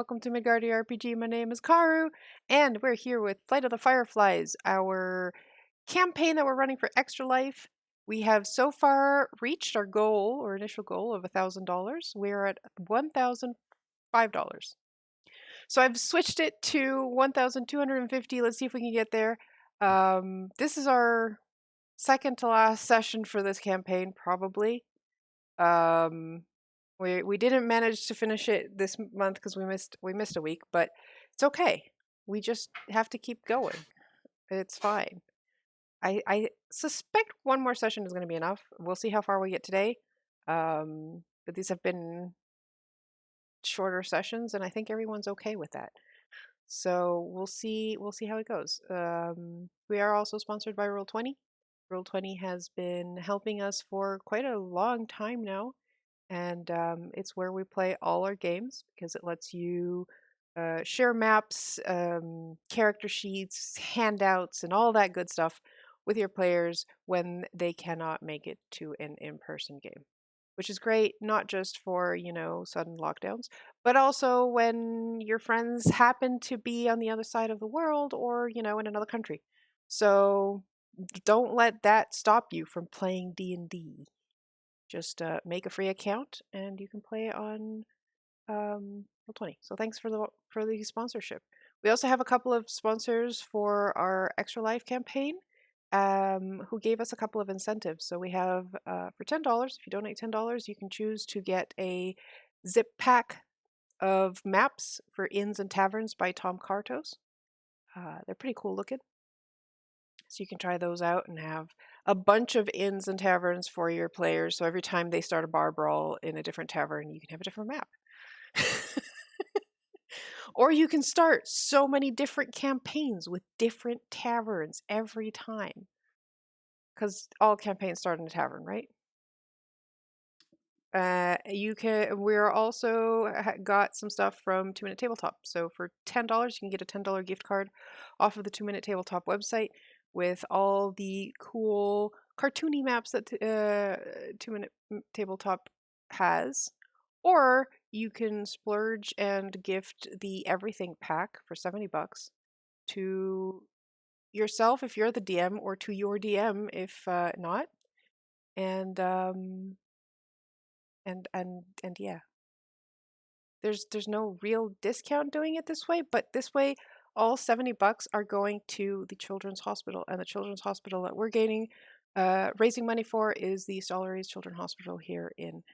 Welcome to Midgardy RPG. My name is Karu, and we're here with Flight of the Fireflies, our campaign that we're running for Extra Life. We have so far reached our goal, or initial goal, of $1,000. We're at $1,005. So I've switched it to 1,250. Let's see if we can get there. This is our second to last session for this campaign, probably. We didn't manage to finish it this month because we missed a week, but it's okay. We just have to keep going. It's fine. I suspect one more session is going to be enough. We'll see how far we get today. But these have been shorter sessions, and I think everyone's okay with that. So we'll see how it goes. We are also sponsored by Roll20. Roll20 has been helping us for quite a long time now. And it's where we play all our games because it lets you share maps, character sheets, handouts, and all that good stuff with your players when they cannot make it to an in-person game, which is great, not just for, sudden lockdowns, but also when your friends happen to be on the other side of the world or, in another country. So don't let that stop you from playing D&D. Just make a free account and you can play on Roll20. So thanks for the sponsorship. We also have a couple of sponsors for our Extra Life campaign who gave us a couple of incentives. So we have for $10, if you donate $10, you can choose to get a zip pack of maps for Inns and Taverns by Tom Kartos. They're pretty cool looking. So you can try those out and have a bunch of inns and taverns for your players. So every time they start a bar brawl in a different tavern, you can have a different map. Or you can start so many different campaigns with different taverns every time. Because all campaigns start in a tavern, right? We're also got some stuff from 2 Minute Tabletop. So for $10, you can get a $10 gift card off of the 2 Minute Tabletop website with all the cool cartoony maps that 2 Minute Tabletop has. Or you can splurge and gift the Everything Pack for $70 to yourself if you're the DM, or to your DM if not. And yeah, there's no real discount doing it this way, but this way all $70 are going to the children's hospital, and the children's hospital that we're raising money for is the Stollery's Children's Hospital here in,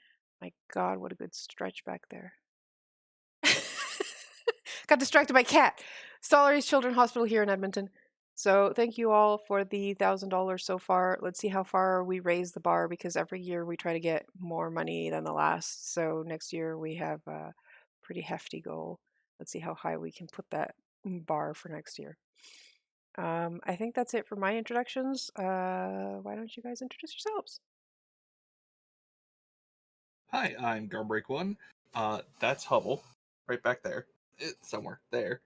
my god, what a good stretch back there. Got distracted by cat. Stollery's Children's Hospital here in Edmonton. So thank you all for the $1,000 so far. Let's see how far we raise the bar, because every year we try to get more money than the last. So next year we have a pretty hefty goal. Let's see how high we can put that bar for next year. I think that's it for my introductions. Why don't you guys introduce yourselves? Hi, I'm Gunbreak1. That's Hubble, right back there. Somewhere there.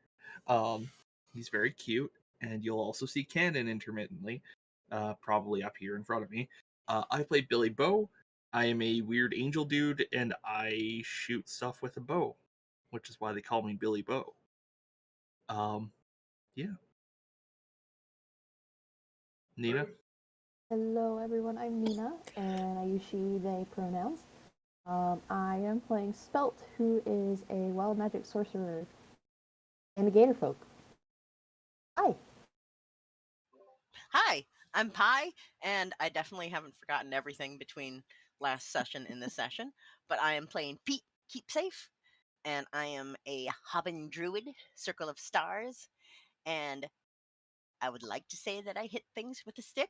He's very cute, and you'll also see Cannon intermittently, probably up here in front of me. I play Billy Bow. I am a weird angel dude, and I shoot stuff with a bow, which is why they call me Billy Bow. Yeah. Nina? Hello everyone, I'm Nina, and I use she, they pronouns. I am playing Spelt, who is a wild magic sorcerer and a gator folk. Hi! Hi, I'm Pi, and I definitely haven't forgotten everything between last session and this session, but I am playing Pete Keep Safe, and I am a Hobbin Druid, Circle of Stars, and I would like to say that I hit things with a stick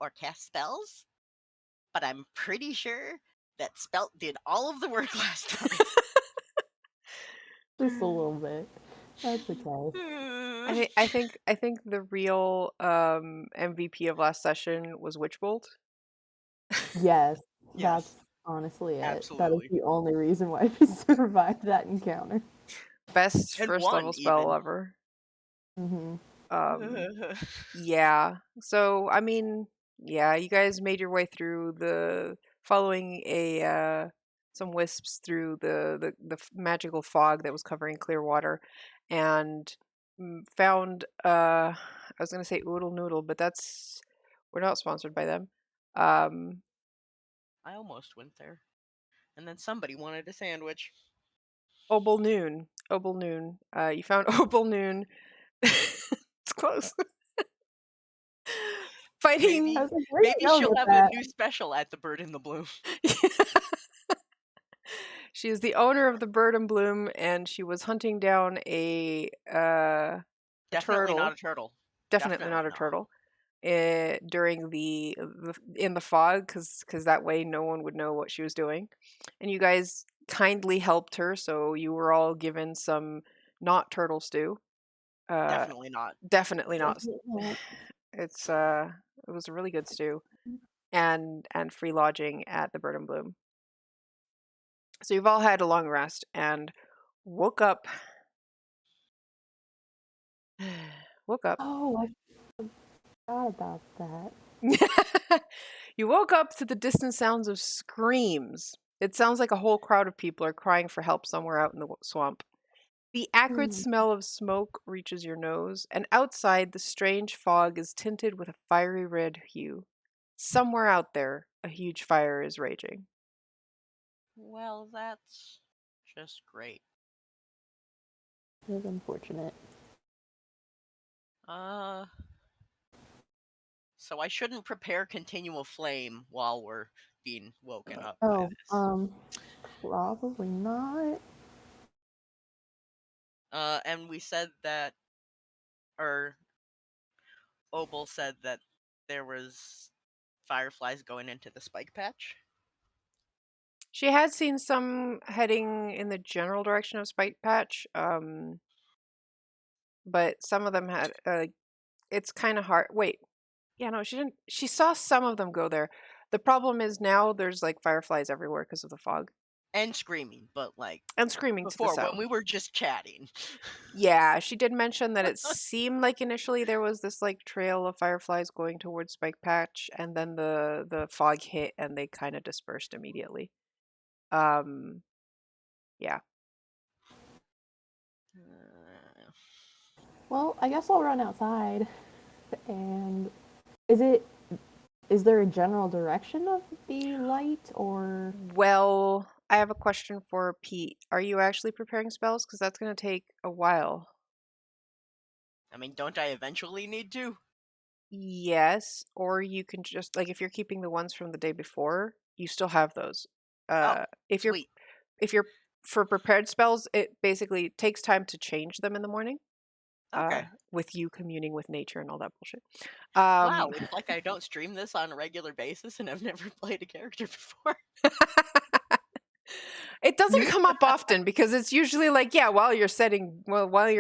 or cast spells, but I'm pretty sure that Spelt did all of the work last time. Just a little bit. That's okay. I think the real MVP of last session was Witchbolt. Yes, Yes. that's honestly it. That is Absolutely. the only reason why we survived that encounter. Best And first level won, spell even. ever. Mm-hmm. Yeah. So I mean, yeah, you guys made your way through the following a some wisps through the magical fog that was covering Clearwater, and found I was gonna say Oodle Noodle, but we're not sponsored by them. Um, I almost went there. And then somebody wanted a sandwich. Obel Noon. Obel Noon. You found Obel Noon. It's close. I Fighting. was like, where are you Maybe going she'll with have a that? new special at the Bird in the Bloom. She is the owner of the Bird and Bloom, and she was hunting down a Definitely not turtle. a turtle. Definitely not a turtle. During in the fog, because that way no one would know what she was doing, and you guys kindly helped her, so you were all given some not turtle stew. Definitely not. Definitely not. Definitely not. It's it was a really good stew, and free lodging at the Bird and Bloom. So you've all had a long rest and woke up. Woke up. Oh, I forgot about that. You woke up to the distant sounds of screams. It sounds like a whole crowd of people are crying for help somewhere out in the swamp. The acrid Hmm. smell of smoke reaches your nose, and outside the strange fog is tinted with a fiery red hue. Somewhere out there, a huge fire is raging. Well, that's just great. It was unfortunate. So I shouldn't prepare continual flame while we're being woken up by Oh, this. probably not. And we said that, or Obel said that there was fireflies going into the spike patch. She had seen some heading in the general direction of Spike Patch, but some of them had. It's kind of hard. Wait, yeah, no, she didn't. She saw some of them go there. The problem is now there's like fireflies everywhere because of the fog And screaming, but like and screaming to the before when south. we were just chatting. Yeah, she did mention that it seemed like initially there was this like trail of fireflies going towards Spike Patch, and then the fog hit and they kind of dispersed immediately. Um, yeah. Uh, Well, I guess I'll run outside. And is it? Is there a general direction of the light, or? Well, I have a question for Pete. Are you actually preparing spells? Because that's going to take a while. I mean, don't I eventually need to? Yes, or you can just like if you're keeping the ones from the day before, you still have those. Oh, If you're sweet. for prepared spells, it basically takes time to change them in the morning. Okay. With you communing with nature and all that bullshit. Wow, it's like I don't stream this on a regular basis and I've never played a character before. It doesn't come up often because it's usually like, yeah, while you're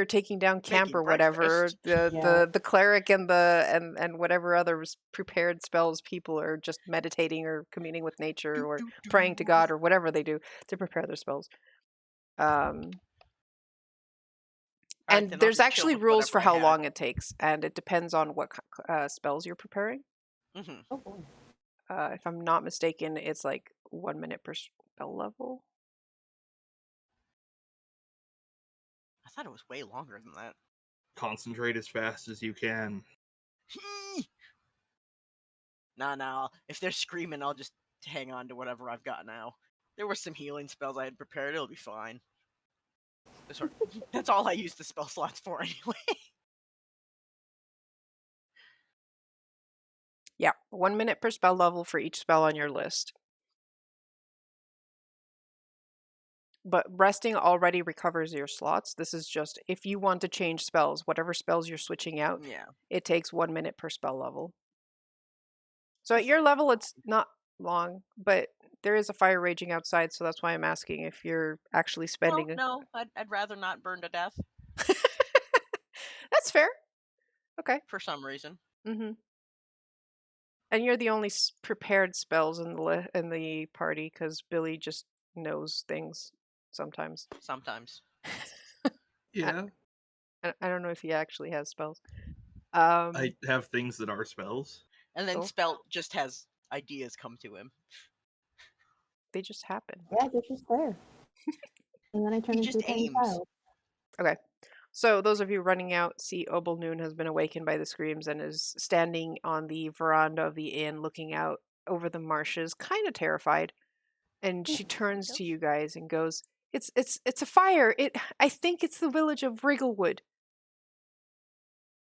taking down camp Making or whatever, breakfast. Yeah. the cleric and and whatever other prepared spells people are just meditating or communing with nature Doo, or doo, praying to doo. God or whatever they do to prepare their spells. Alright, And then I'll there's just chill actually with rules whatever for I how had. long it takes, and it depends on what spells you're preparing. Hmm. Oh boy. If I'm not mistaken, it's like 1 minute per spell level. I thought it was way longer than that. Concentrate as fast as you can. Nah. If they're screaming, I'll just hang on to whatever I've got now. There were some healing spells I had prepared. It'll be fine. That's all I use the spell slots for anyway. Yeah, 1 minute per spell level for each spell on your list. But resting already recovers your slots. This is just if you want to change spells, whatever spells you're switching out, Yeah. it takes 1 minute per spell level. So at That's your not level, it's not long, but there is a fire raging outside, so that's why I'm asking if you're actually spending. No, I'd rather not burn to death That's fair. Okay. for some reason. Mm-hmm. And you're the only prepared spells in the party because Billy just knows things sometimes. Sometimes. Yeah, I don't know if he actually has spells. I have things that are spells. And then Cool. Spelt just has ideas come to him. They just happen. Yeah, they're just there. And then I turn He into just a tiny aims. child. Okay. So those of you running out see Obel Noon has been awakened by the screams and is standing on the veranda of the inn looking out over the marshes, kind of terrified. And she turns to you guys and goes, It's a fire. I think it's the village of Wrigglewood.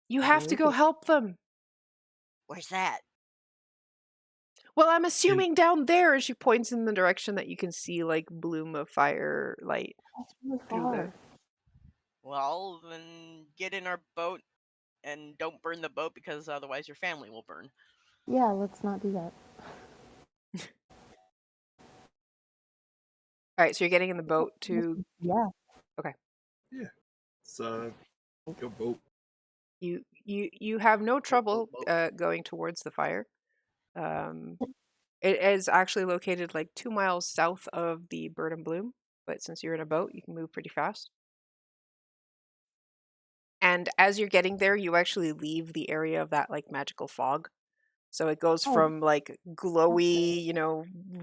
You have to go Ooh. help them. Where's that? Well, I'm In assuming down there, as she points in the direction that you can see like bloom of fire light That's really through the. far. Well, then get in our boat and don't burn the boat because otherwise your family will burn. Yeah, let's not do that. All right, so you're getting in the boat to. Yeah. Okay. yeah. So go boat. You have no trouble going towards the fire. Um, it is actually located like 2 miles south of the Bird and Bloom, but since you're in a boat, you can move pretty fast. And as you're getting there, you actually leave the area of that like magical fog. So it goes Oh, from like glowy,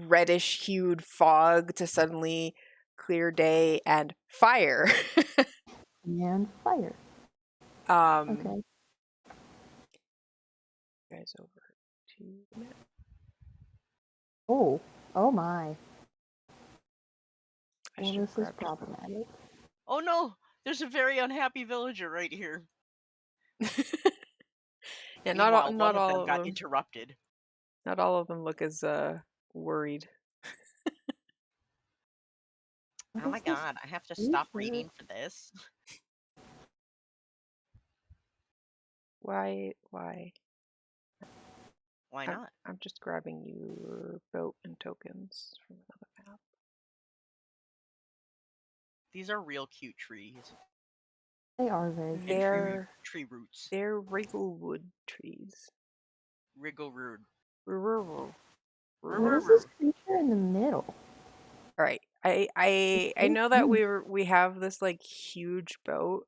reddish hued fog to suddenly clear day and fire. and fire. um, Okay. guys over to the map. Oh. Oh my. I Well, should have this is grabbed problematic. Oh no, there's a very unhappy villager right here. Yeah, Meanwhile, not one of all them of got them. interrupted. Not all of them look as worried. What Oh my is this god, I have to stop creature? reading for this. Why? Why? Why not? I'm just grabbing your boat and tokens from another map. These are real cute trees. They are very And cute. tree roots. They're Wrigglewood trees. Wriggle rude. All What is this creature in the middle? right. I know that we have this like huge boat.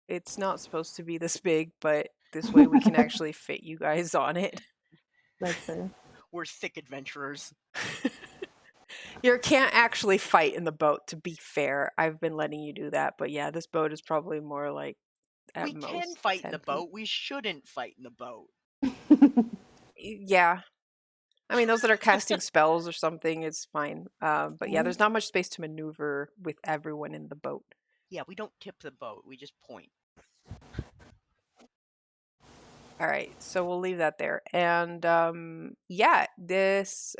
It's not supposed to be this big, but this way we can actually fit you guys on it. That's fair. We're thick adventurers. You can't actually fight in the boat, to be fair. I've been letting you do that, but yeah, this boat is probably more like at We can most fight in 10 the feet. boat. We shouldn't fight in the boat. Yeah. I mean, those that are casting spells or something, it's fine. But yeah, there's not much space to maneuver with everyone in the boat. Yeah, we don't tip the boat. We just point. All right, so we'll leave that there. And yeah, this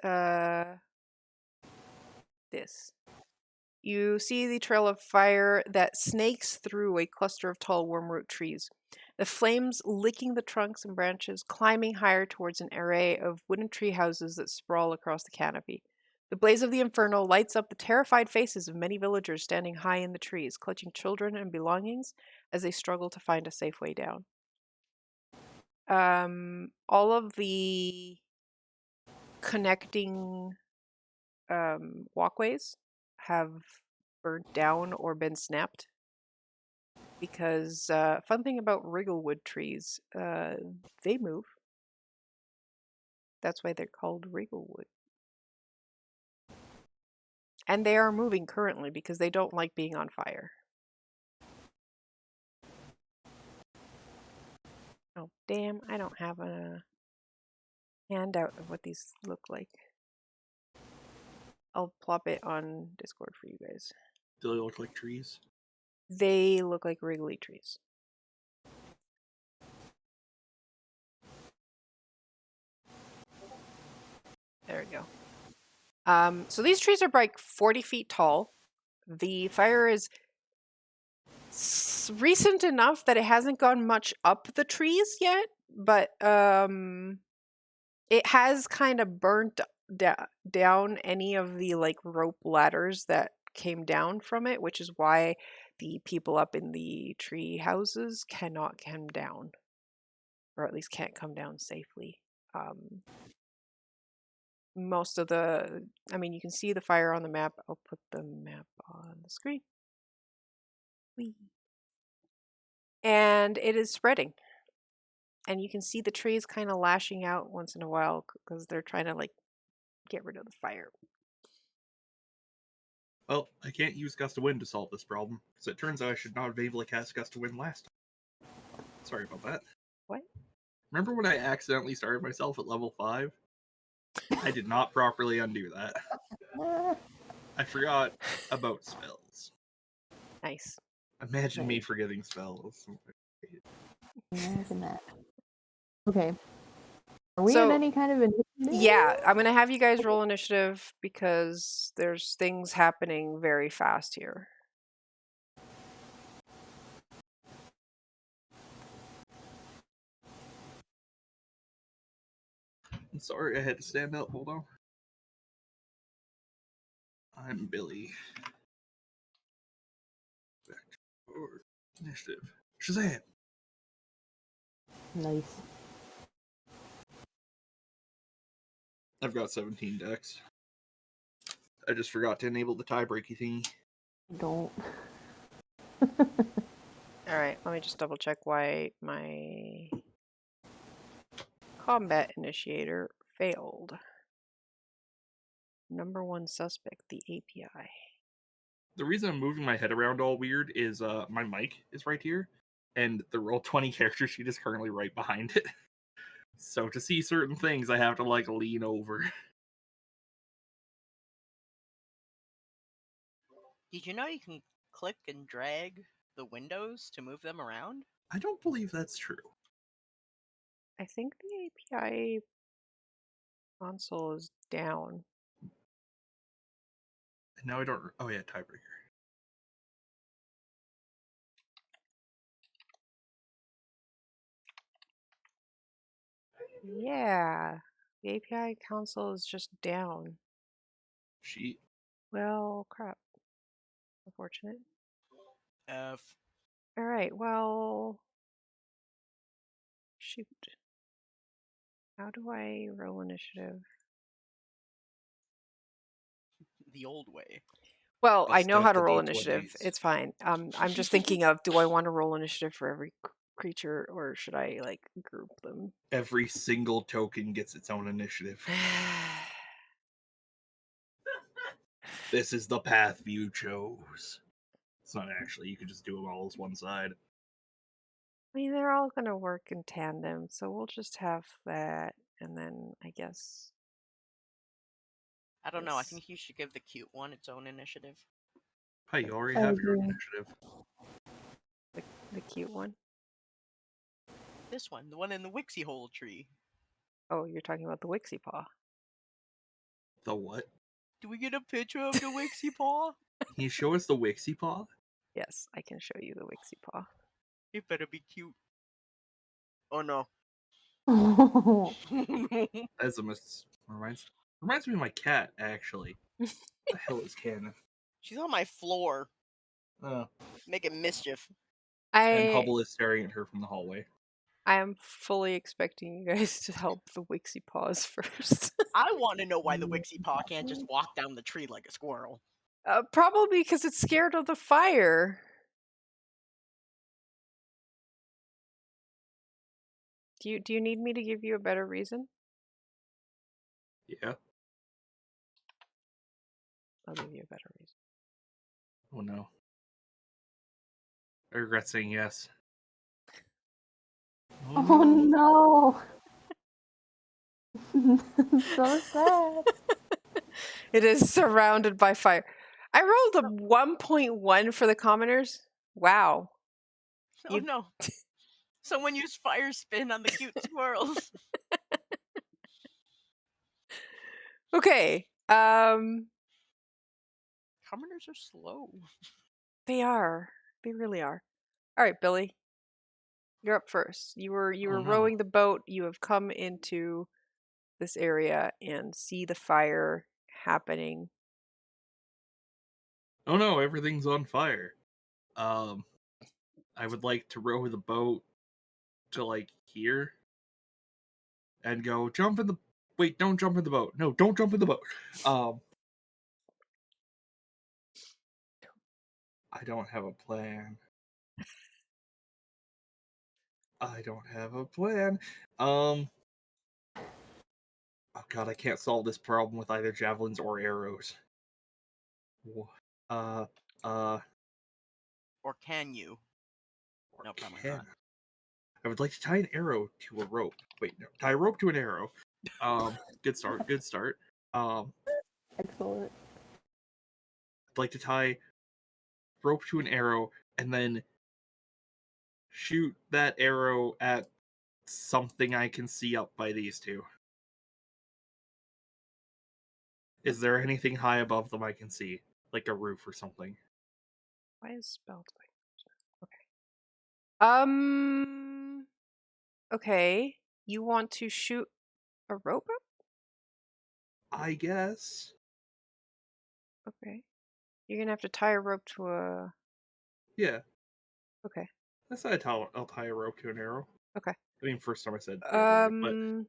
you see the trail of fire that snakes through a cluster of tall wormroot trees. The flames licking the trunks and branches, climbing higher towards an array of wooden tree houses that sprawl across the canopy. The blaze of the inferno lights up the terrified faces of many villagers standing high in the trees, clutching children and belongings as they struggle to find a safe way down. All of the connecting walkways have burnt down or been snapped because fun thing about Wrigglewood trees, they move. That's why they're called Wrigglewood. And they are moving currently because they don't like being on fire. Oh, damn, I don't have a handout of what these look like. I'll plop it on Discord for you guys. Do they look like trees? They look like wriggly trees. There we go. So these trees are like 40 feet tall. The fire is recent enough that it hasn't gone much up the trees yet, but it has kind of burnt down any of the like rope ladders that came down from it, which is why the people up in the tree houses cannot come down, or at least can't come down safely. Most of I mean, you can see the fire on the map. I'll put the map on the screen. Whee. And it is spreading. And you can see the trees kind of lashing out once in a while because they're trying to like get rid of the fire. Well, I can't use Gust of Wind to solve this problem, because it turns out I should not have been able to cast Gust of Wind last time. Sorry about that. What? Remember when I accidentally started myself at level 5? I did not properly undo that. I forgot about spells. Nice. Imagine me Nice. forgetting spells. Imagine that. Okay. Are we in So, any kind of initiative? yeah, I'm going to have you guys roll initiative because there's things happening very fast here. I'm sorry, I had to stand up. Hold on. I'm Billy. Back forward. Initiative. Shazam! Nice. I've got 17 decks. I just forgot to enable the tie-breaky thingy. Don't. All right, let me just double check why my combat initiator failed. Number one suspect, the API. The reason I'm moving my head around all weird is my mic is right here, and the Roll20 character sheet is currently right behind it. So to see certain things, I have to like lean over. Did you know you can click and drag the windows to move them around? I don't believe that's true. I think the API console is down. No, I don't. Oh yeah, tiebreaker. Yeah, the API console is just down. Sheet. Well, crap. Unfortunate. F. All right, well, shoot. How do I roll initiative? The old way. Well, I know how Step to the roll D20s. initiative. It's fine. I'm just thinking of, do I want to roll initiative for every creature, or should I like group them? Every single token gets its own initiative. This is the path you chose. It's not actually. You could just do them all as one side. I mean, they're all going to work in tandem, so we'll just have that, and then I guess I don't know. I this. think you should give the cute one its own initiative. Hey, you already I have your agree. initiative. The cute one. This one, the one in the Wixie hole tree. Oh, you're talking about the Wixie Paw. The what? Do we get a picture of the Wixie paw? Can you show us the Wixie Paw? Yes, I can show you the Wixie Paw. It better be cute. Oh no. As a reminds me of my cat, actually. What the hell is Cannon? She's on my floor, Oh. making mischief. And I Hubble is staring at her from the hallway. am fully expecting you guys to help the Wixie Paws first. I want to know why the Wixie paw can't just walk down the tree like a squirrel. Probably because it's scared of the fire. Do you need me to give you a better reason? Yeah. I'll give you a better reason. Oh no. I regret saying yes. Oh no! So sad. It is surrounded by fire. I rolled a 1.1 for the commoners. Wow. Oh You- no. Someone used fire spin on the cute squirrels. Okay. Commoners are slow. They are. They really are. All right, Billy. You're up first. You were no. rowing the boat. You have come into this area and see the fire happening. Oh no, everything's on fire. I would like to row the boat to like here and go jump in the wait, don't jump in the boat. No, don't jump in the boat. I don't have a plan. I don't have a plan. Oh god, I can't solve this problem with either javelins or arrows. Uh, uh, Or can you? or No, probably can not. I would like to tie an arrow to a rope. Wait, no, tie a rope to an arrow. Good start. Good start. Um, Excellent. I'd like to tie rope to an arrow and then shoot that arrow at something I can see up by these two. Is there anything high above them I can see, like a roof or something? Why is spelled like okay? Okay. You want to shoot a rope up? I guess. Okay. You're gonna have to tie a rope to a. Yeah, Okay. that's not I'll tie a rope to an arrow. Okay. I mean, first time I said the other way, but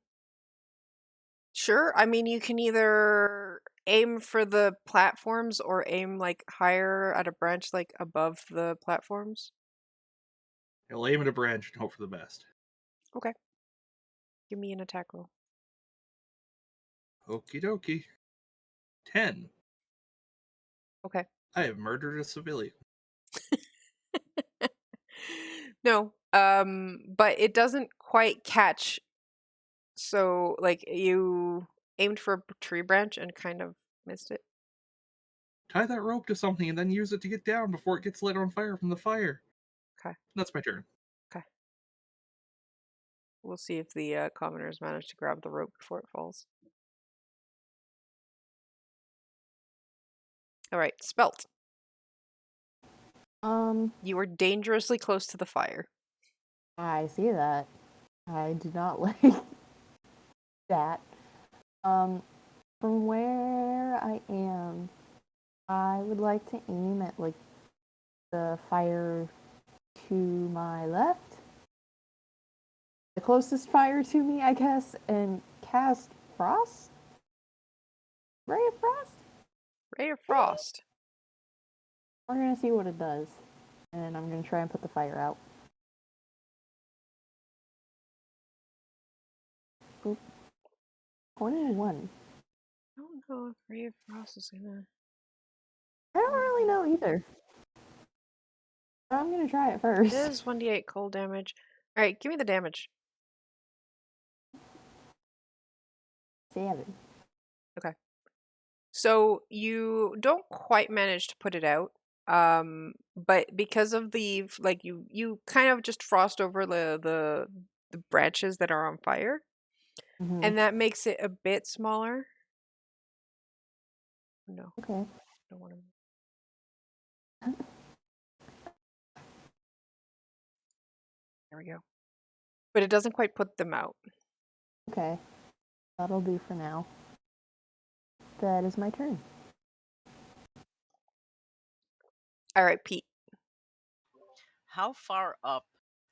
Sure. I mean, you can either aim for the platforms or aim like higher at a branch, like above the platforms. I'll aim at a branch and hope for the best. Okay. Give me an attack roll. Okie dokie. 10. Okay. I have murdered a civilian. No. But it doesn't quite catch. So, like, you aimed for a tree branch and kind of missed it. Tie that rope to something and then use it to get down before it gets lit on fire from the fire. Okay. That's my turn. Okay. We'll see if the commoners manage to grab the rope before it falls. All right, Spelt. You are dangerously close to the fire. I see that. I do not like that. From where I am, I would like to aim at like the fire to my left, the closest fire to me, I guess, and cast Frost? Ray of Frost? Ray of Frost. We're gonna see what it does. And I'm gonna try and put the fire out. Boop. 21. I don't know if Ray of Frost is gonna. I don't really know either. But I'm gonna try it first. It is 1d8 cold damage. All right, give me the damage. 7. Okay. So you don't quite manage to put it out, but because of the like you kind of just frost over the branches that are on fire, Mm-hmm. and that makes it a bit smaller. No, Okay. don't want to. There we go. But it doesn't quite put them out. Okay. That'll do for now. That is my turn. All right, Pete. How far up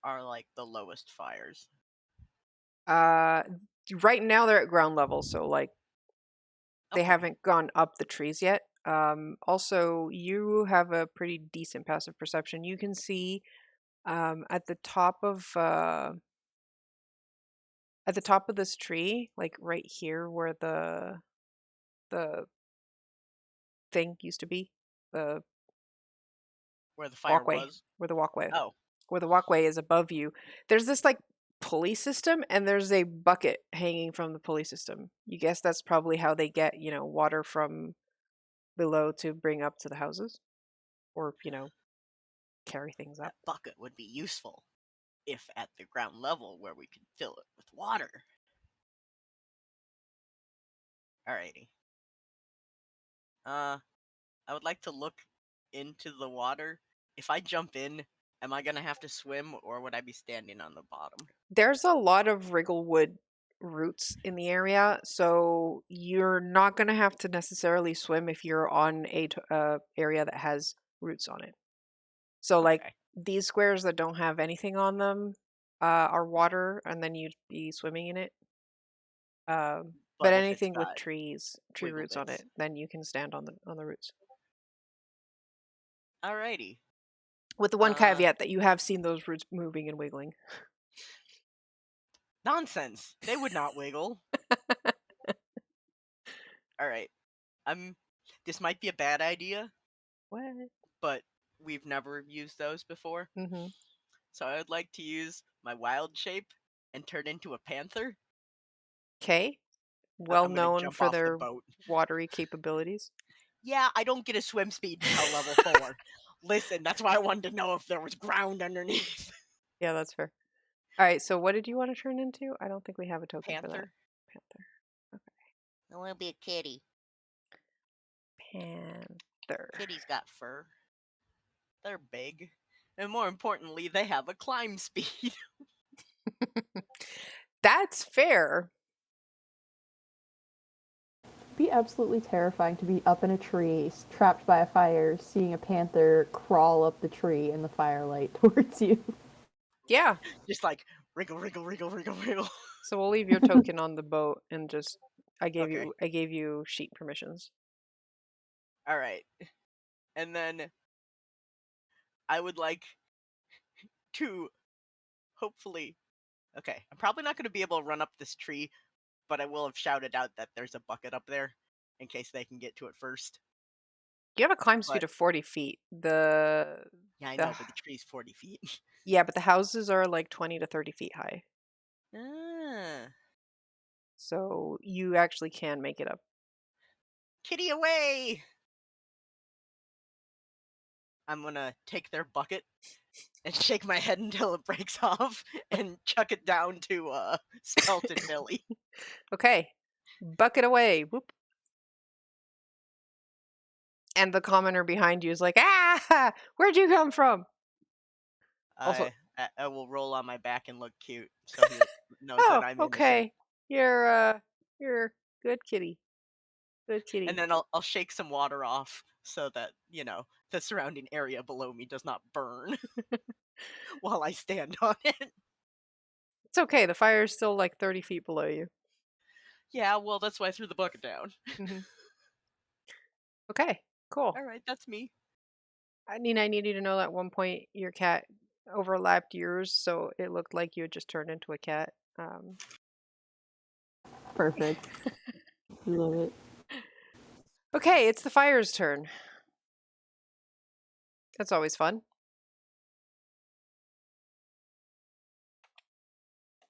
are like the lowest fires? Right now they're at ground level, so like they Okay. haven't gone up the trees yet. Also, you have a pretty decent passive perception. You can see at the top of this tree, like right here where the thing used to be, the Where the fire walkway, was? where the walkway, Oh, where the walkway is above you. There's this like pulley system, and there's a bucket hanging from the pulley system. You guess that's probably how they get water from below to bring up to the houses, or carry things up. that bucket would be useful if at the ground level where we could fill it with water. Alrighty. I would like to look into the water. If I jump in, am I gonna have to swim or would I be standing on the bottom? There's a lot of wrigglewood roots in the area, so you're not going to have to necessarily swim if you're on a area that has roots on it. So like Okay. these squares that don't have anything on them are water, and then you'd be swimming in it. But But if it's anything with got tree wiggle roots on bits. it, then you can stand on the roots. Alrighty. With the one Uh, caveat that you have seen those roots moving and wiggling. Nonsense. They would not wiggle. Alright. I'm This might be a bad idea, What? but we've never used those before. Mm-hmm. So I would like to use my wild shape and turn into a panther. Okay. Well I'm gonna known jump for off the their boat. watery capabilities. Yeah, I don't get a swim speed until level 4. Listen, that's why I wanted to know if there was ground underneath. Yeah, that's fair. All right, so what did you want to turn into? I don't think we have a token for that. Panther. Panther. I want to be a kitty. Panther. Kitties got fur. They're big. And more importantly, they have a climb speed. That's fair. Be absolutely terrifying to be up in a tree, trapped by a fire, seeing a panther crawl up the tree in the firelight towards you. Yeah. Just like wriggle, wriggle, wriggle, wriggle, wriggle. So we'll leave your token on the boat and just I gave Okay. you sheet permissions. All right. And then I would like to hopefully. Okay, I'm probably not going to be able to run up this tree, but I will have shouted out that there's a bucket up there in case they can get to it first. You have a climb speed But of 40 feet. The yeah, I the know, but the tree's 40 feet. yeah, but the houses are like 20 to 30 feet high. Ah, So you actually can make it up. kitty away! I'm gonna take their bucket and shake my head until it breaks off and chuck it down to Spelt and Billy. Okay. Bucket away. Whoop. And the commoner behind you is like, "Ah! Where'd you come from?" Also, I will roll on my back and look cute so he knows that oh, I'm innocent. okay. You're good kitty. Good kitty. And then I'll shake some water off so that, the surrounding area below me does not burn while I stand on it. It's okay. The fire is still like 30 feet below you. Yeah, well, that's why I threw the bucket down. Hmm. Okay, cool. All right, that's me. I need you to know that at one point your cat overlapped yours, so it looked like you had just turned into a cat. Perfect. Love it. Okay, it's the fire's turn. That's always fun.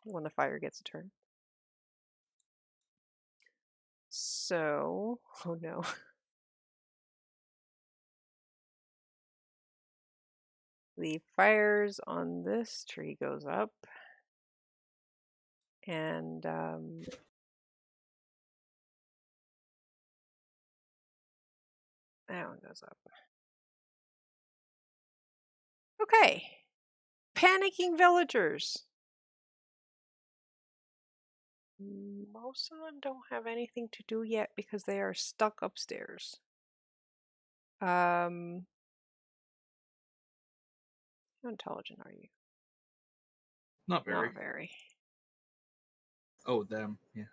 When the fire gets a turn. So, oh no. The fires on this tree goes up. And that one goes up. Okay. Panicking villagers. Most of them don't have anything to do yet because they are stuck upstairs. How intelligent are you? Not very. Not very. Oh, them. Yeah.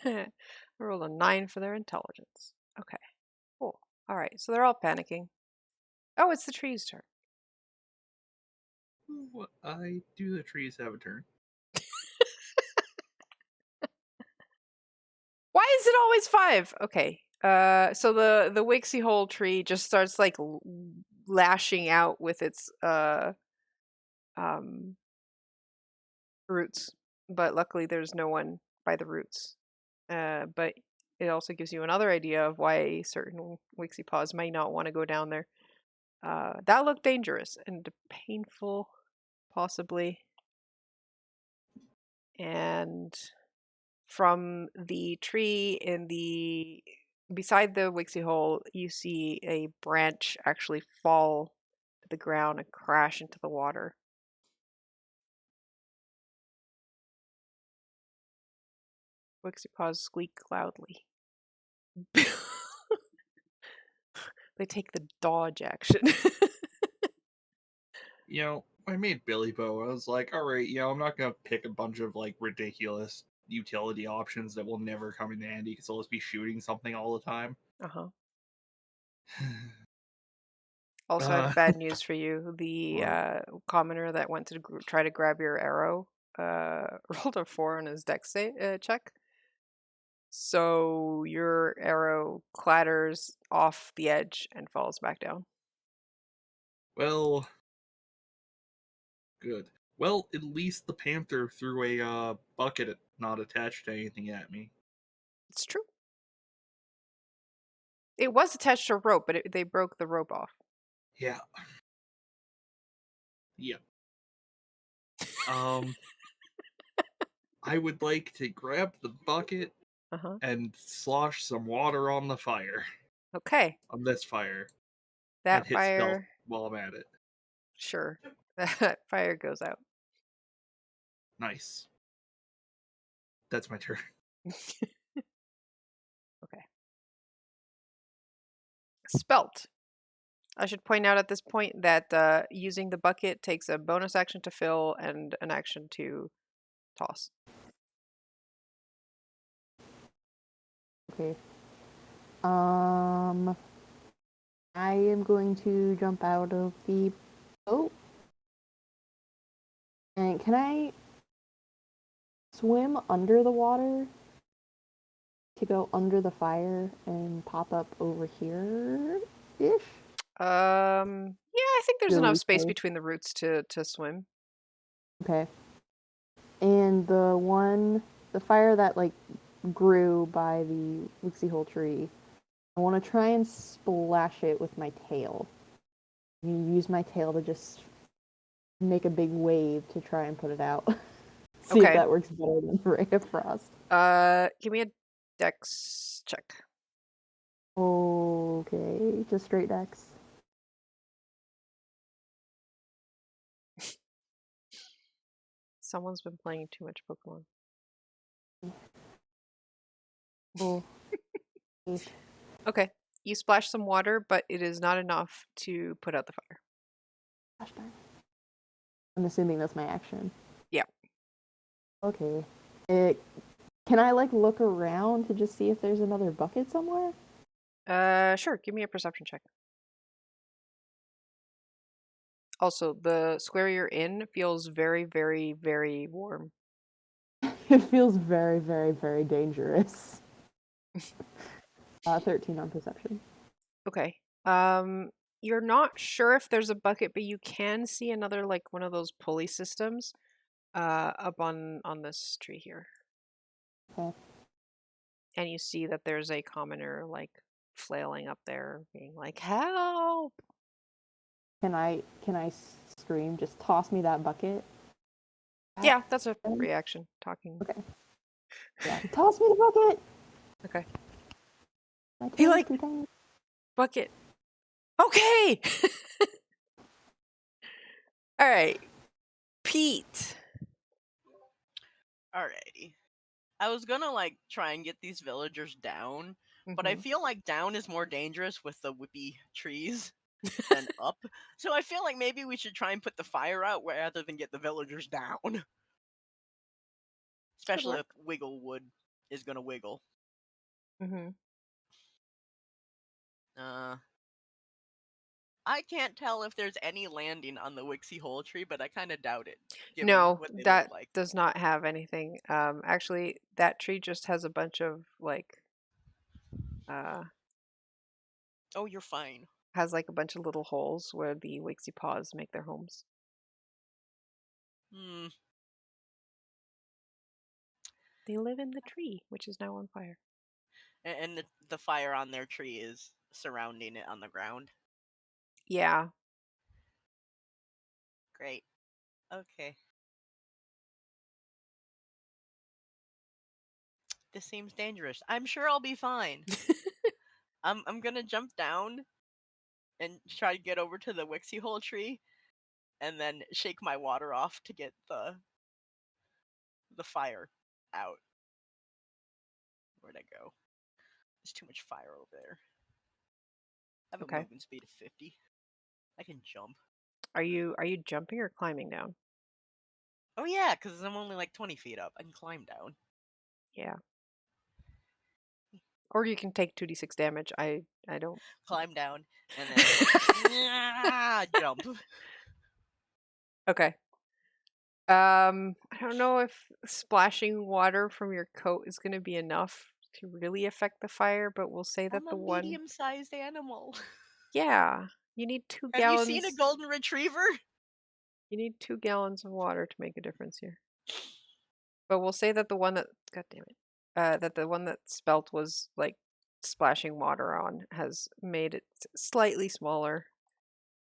I rolled a 9 for their intelligence. Okay, cool. All right, so they're all panicking. Oh, it's the tree's turn. What? I do the trees have a turn? Why is it always 5? Okay. So the Wixie Hole tree just starts like lashing out with its um roots, but luckily there's no one by the roots. But it also gives you another idea of why certain Wixie paws might not want to go down there. That looked dangerous and painful, possibly. And from the tree beside the Wixie hole, you see a branch actually fall to the ground and crash into the water. Wixie paws squeak loudly. They take the dodge action. I made Billy Bow. I was like, all right, I'm not gonna pick a bunch of like ridiculous utility options that will never come in handy because I'll just be shooting something all the time. Uh-huh. Also, I Uh, have bad news for you. The What? commoner that went to try to grab your arrow rolled a 4 on his dex check. So your arrow clatters off the edge and falls back down. Well, good. Well, at least the panther threw a bucket not attached to anything at me. It's true. It was attached to a rope, but they broke the rope off. Yeah. Yep. Um, I would like to grab the bucket Uh-huh. and slosh some water on the fire. Okay. On this fire. And That hit stealth fire, while I'm at it. sure. That fire goes out. Nice. That's my turn. Okay. Spelt. I should point out at this point that using the bucket takes a bonus action to fill and an action to toss. Okay. I am going to jump out of the boat. And can I swim under the water to go under the fire and pop up over here ish? Yeah, I think there's Really enough space safe. between the roots to swim. Okay. And the fire that like grew by the Wixie Hole tree, I want to try and splash it with my tail. You use my tail to just make a big wave to try and put it out. See if Okay. that works better than Ray of Frost. Give me a dex check. Okay, just straight dex. Someone's been playing too much Pokemon. Oh. Okay. You splash some water, but it is not enough to put out the fire. Gosh darn. I'm assuming that's my action. Yeah. Okay. Can I like look around to just see if there's another bucket somewhere? Sure. Give me a perception check. Also, the square you're in feels very, very, very warm. It feels very, very, very dangerous. 13 on perception. Okay. You're not sure if there's a bucket, but you can see another like one of those pulley systems up on this tree here. Okay. And you see that there's a commoner like flailing up there being like, "Help!" Can I scream? Just toss me that bucket. Yeah, that's a reaction talking. Okay. Yeah. Toss me the bucket. Okay. My He tail's like too tiny. bucket. Okay. All right. Pete. Alrighty. I was gonna like try and get these villagers down, but I Mhm. feel like down is more dangerous with the whippy trees than up. So I feel like maybe we should try and put the fire out rather than get the villagers down. Could Especially if work. Wigglewood is gonna wiggle. Mhm. Uh I can't tell if there's any landing on the Wixie Hole tree, but I kind of doubt it, given No, what they look that like. does not have anything. Actually, that tree just has a bunch of like uh Oh, you're fine. has like a bunch of little holes where the Wixie paws make their homes. Hmm. They live in the tree, which is now on fire. And the fire on their tree is surrounding it on the ground. Yeah. Great. Okay. This seems dangerous. I'm sure I'll be fine. I'm gonna jump down and try to get over to the Wixie Hole tree, and then shake my water off to get the fire out. Where'd I go? There's too much fire over there. I have a Okay. movement speed of 50. I can jump. Are you jumping or climbing down? Oh yeah, because I'm only like 20 feet up. I can climb down. Yeah. Or you can take 2d6 damage. I don't. Climb down, and then jump. Okay. I don't know if splashing water from your coat is going to be enough to really affect the fire, but we'll say that I'm a the one... medium-sized animal. Yeah, you need 2 Have you seen a gallons. golden retriever? You need 2 gallons of water to make a difference here. But we'll say that the one that... God damn it. That the one that Spelt was, like, splashing water on has made it slightly smaller,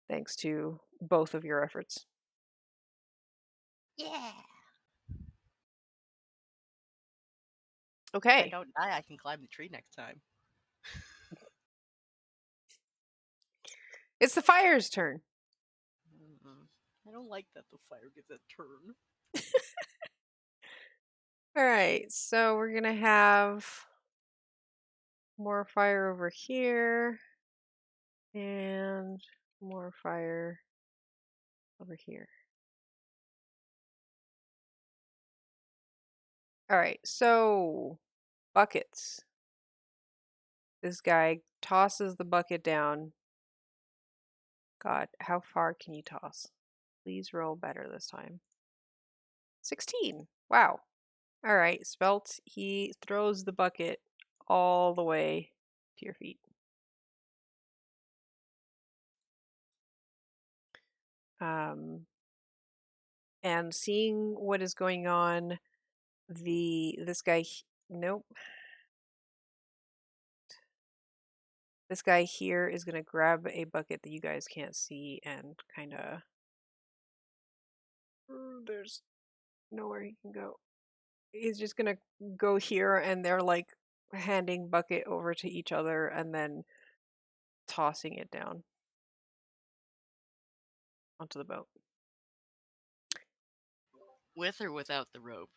thanks to both of your efforts. Yeah. If I Okay. don't die, I can climb the tree next time. It's the fire's turn. I don't like that the fire gets a turn. All right, so we're gonna have more fire over here and more fire over here. All right, so buckets. This guy tosses the bucket down. God, how far can you toss? Please roll better this time. 16. Wow. All right, Spelt, he throws the bucket all the way to your feet. And seeing what is going on, this guy, nope. This guy here is gonna grab a bucket that you guys can't see and kind of... There's nowhere he can go. He's just gonna go here, and they're like handing bucket over to each other and then tossing it down onto the boat. With or without the rope?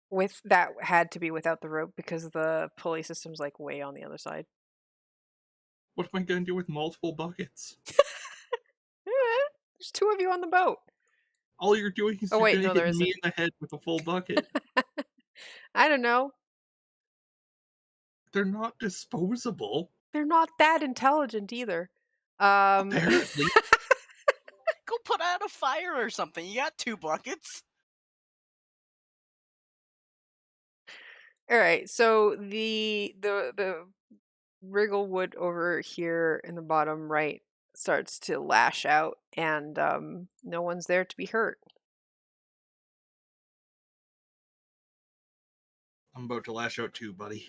With that had to be without the rope because the pulley system's like way on the other side. What am I going to do with multiple buckets? There's 2 of you on the boat. All you're doing is Oh you're wait, going to no, hit there me isn't. in the head with a full bucket. I don't know. They're not disposable. They're not that intelligent either. Um, Apparently. Go put out a fire or something. You got 2 buckets. all right, so the wrigglewood over here in the bottom right starts to lash out, and no one's there to be hurt. I'm about to lash out too, buddy.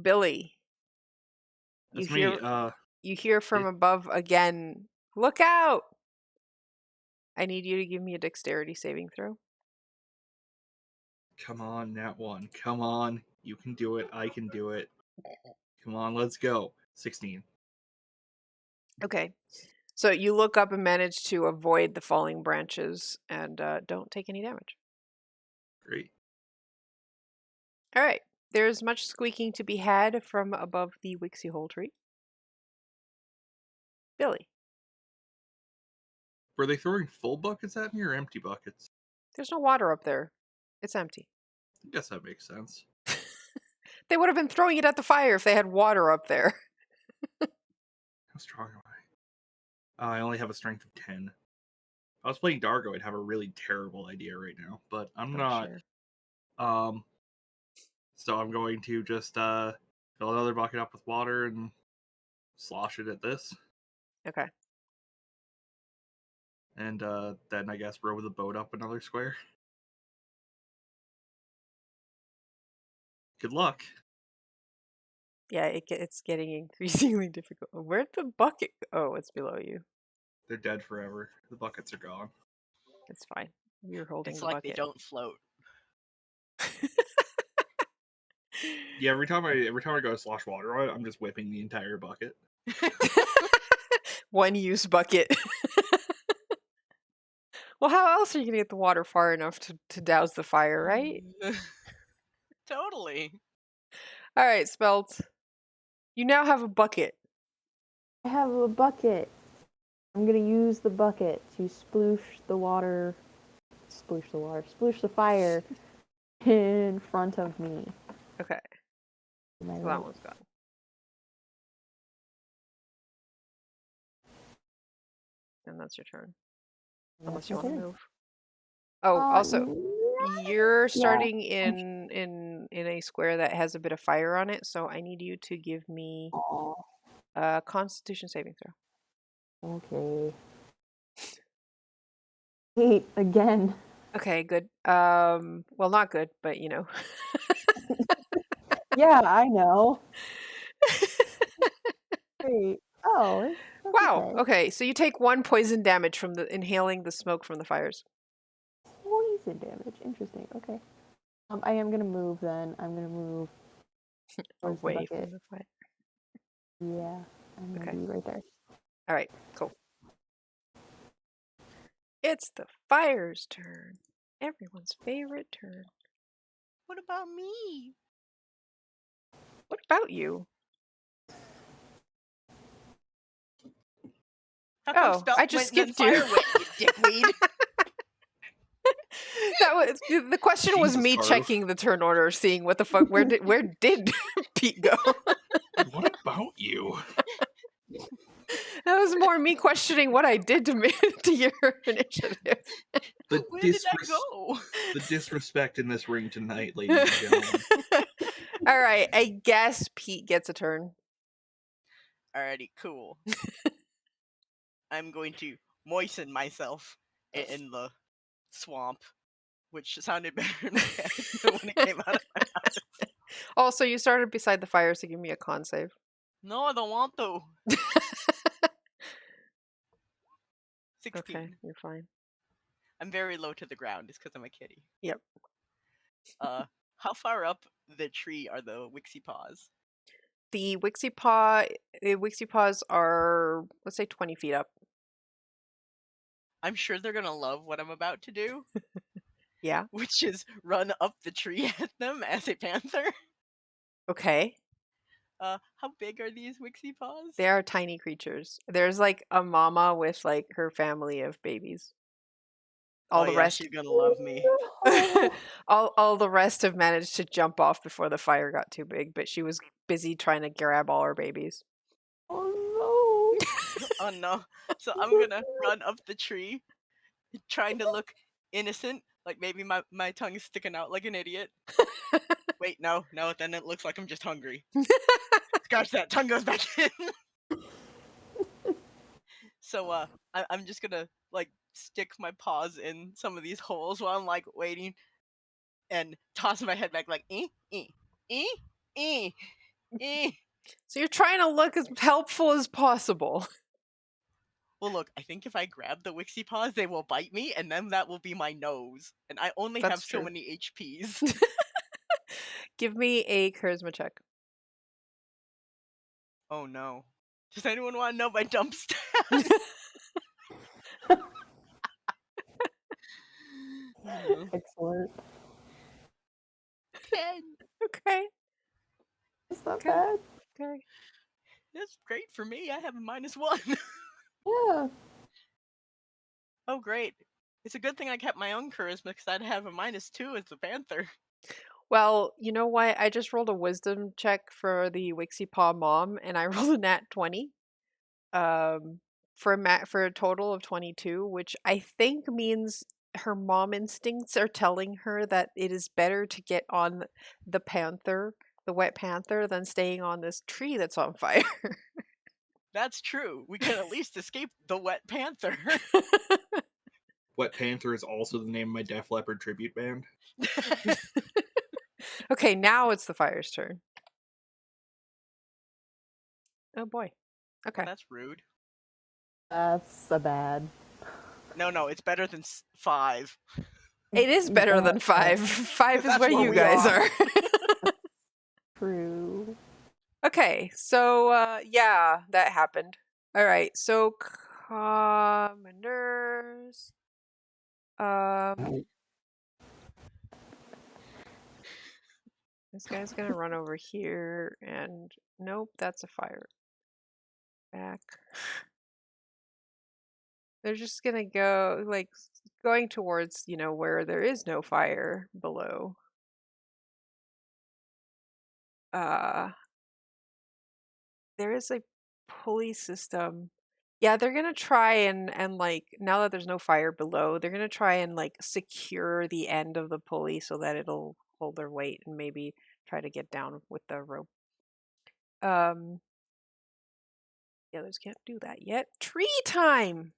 Billy, you That's me. hear from above again. Look out! I need you to give me a dexterity saving throw. Come on, Nat 1. Come on. You can do it. I can do it. Come on, let's go. 16. Okay. So you look up and manage to avoid the falling branches and don't take any damage. Great. All right. There's much squeaking to be had from above the Wixie Hole tree. Billy, Were they throwing full buckets at me or empty buckets? there's no water up there. It's empty. I guess that makes sense. They would have been throwing it at the fire if they had water up there. How strong am I? I only have a strength of 10. If I was playing Dargo, I'd have a really terrible idea right now, but I'm not. Sure. So I'm going to just fill another bucket up with water and slosh it at this. Okay. And then I guess row the boat up another square. Good luck. Yeah, it's getting increasingly difficult. Where'd the bucket go? Oh, it's below you. They're dead forever. The buckets are gone. It's fine. You're holding It's the like bucket. they don't float. Yeah, every time I go to slosh water on it, I'm just whipping the entire bucket. One use bucket. Well, how else are you going to get the water far enough to douse the fire, right? Totally. All right, Spelt. You now have a bucket. I have a bucket. I'm gonna use the bucket to sploosh the fire in front of me. Okay, so that one's gone. And that's your turn. Unless you want to move. Oh, also, You're Yeah. starting in a square that has a bit of fire on it, so I need you to give me Aw, a Constitution saving throw. okay. 8 again. Okay, good. Well, not good, but you know. Yeah, I know. Great. Oh, that's Wow. okay. Okay, so you take 1 poison damage from the inhaling the smoke from the fires. Poison damage. Interesting. Okay. I am gonna move then. I'm gonna move towards the Away bucket. from the fire. Yeah, I'm gonna Okay. be right there. All right, cool. It's the fire's turn. Everyone's favorite turn. What about me? What about you? How come Oh, Spelt I just went and then skipped you. Fire went, you dickweed? That was the question was Jesus, me Carve. checking the turn order, seeing what the fuck where did Pete go? What about you? That was more me questioning what I did to your initiative. The, Where did I disres- go? the disrespect in this ring tonight, ladies and gentlemen. All right, I guess Pete gets a turn. Alrighty, cool. I'm going to moisten myself in the swamp, which sounded better in my head than when it came out of my mouth. Also, you started beside the fire, so give me a con save. No, I don't want to. 16. Okay, you're fine. I'm very low to the ground. It's because I'm a kitty. Yep. How far up the tree are the Wixie paws? The Wixie paws are, let's say, 20 feet up. I'm sure they're gonna love what I'm about to do, Yeah. which is run up the tree at them as a panther. Okay. How big are these Wixie paws? They are tiny creatures. There's like a mama with like her family of babies. All Oh the yeah, rest she's gonna love me. Oh, all the rest have managed to jump off before the fire got too big, but she was busy trying to grab all her babies. oh Oh no. So I'm gonna run up the tree, trying to look innocent, like maybe my tongue is sticking out like an idiot. Wait, no, then it looks like I'm just hungry. Scratch that, tongue goes back in. So I'm just gonna like stick my paws in some of these holes while I'm like waiting and toss my head back like eh, eh, eh, eh. So you're trying to look as helpful as possible. Well, look, I think if I grab the Wixie paws, they will bite me, and then that will be my nose. And I only have That's so true. many HPs. Give me a charisma check. Oh no. Does anyone want to know my dump stat? excellent. 10. Okay. It's not Okay. bad. Okay. That's great for me. I have a -1. Yeah. Oh, great. It's a good thing I kept my own charisma because I'd have a -2 as the panther. Well, you know what? I just rolled a wisdom check for the Wixie Paw mom, and I rolled a nat 20. For a total of 22, which I think means her mom instincts are telling her that it is better to get on the panther, the wet panther, than staying on this tree that's on fire. That's true. We can at least escape the wet panther. Wet Panther is also the name of my Def Leppard tribute band. Okay, now it's the fire's turn. Oh boy. Okay. That's rude. That's a bad. No, it's better than 5. It is better than 5. 5 is That's where where you we guys are. are. True. Okay, so yeah, that happened. All right, so commoners. This guy's gonna run over here, and nope, that's a fire. Back. They're just gonna go like going towards, where there is no fire below. Uh, there is a pulley system Yeah, they're gonna try and like now that there's no fire below, they're gonna try and like secure the end of the pulley so that it'll hold their weight and maybe try to get down with the rope. Um, the others can't do that yet. Tree time!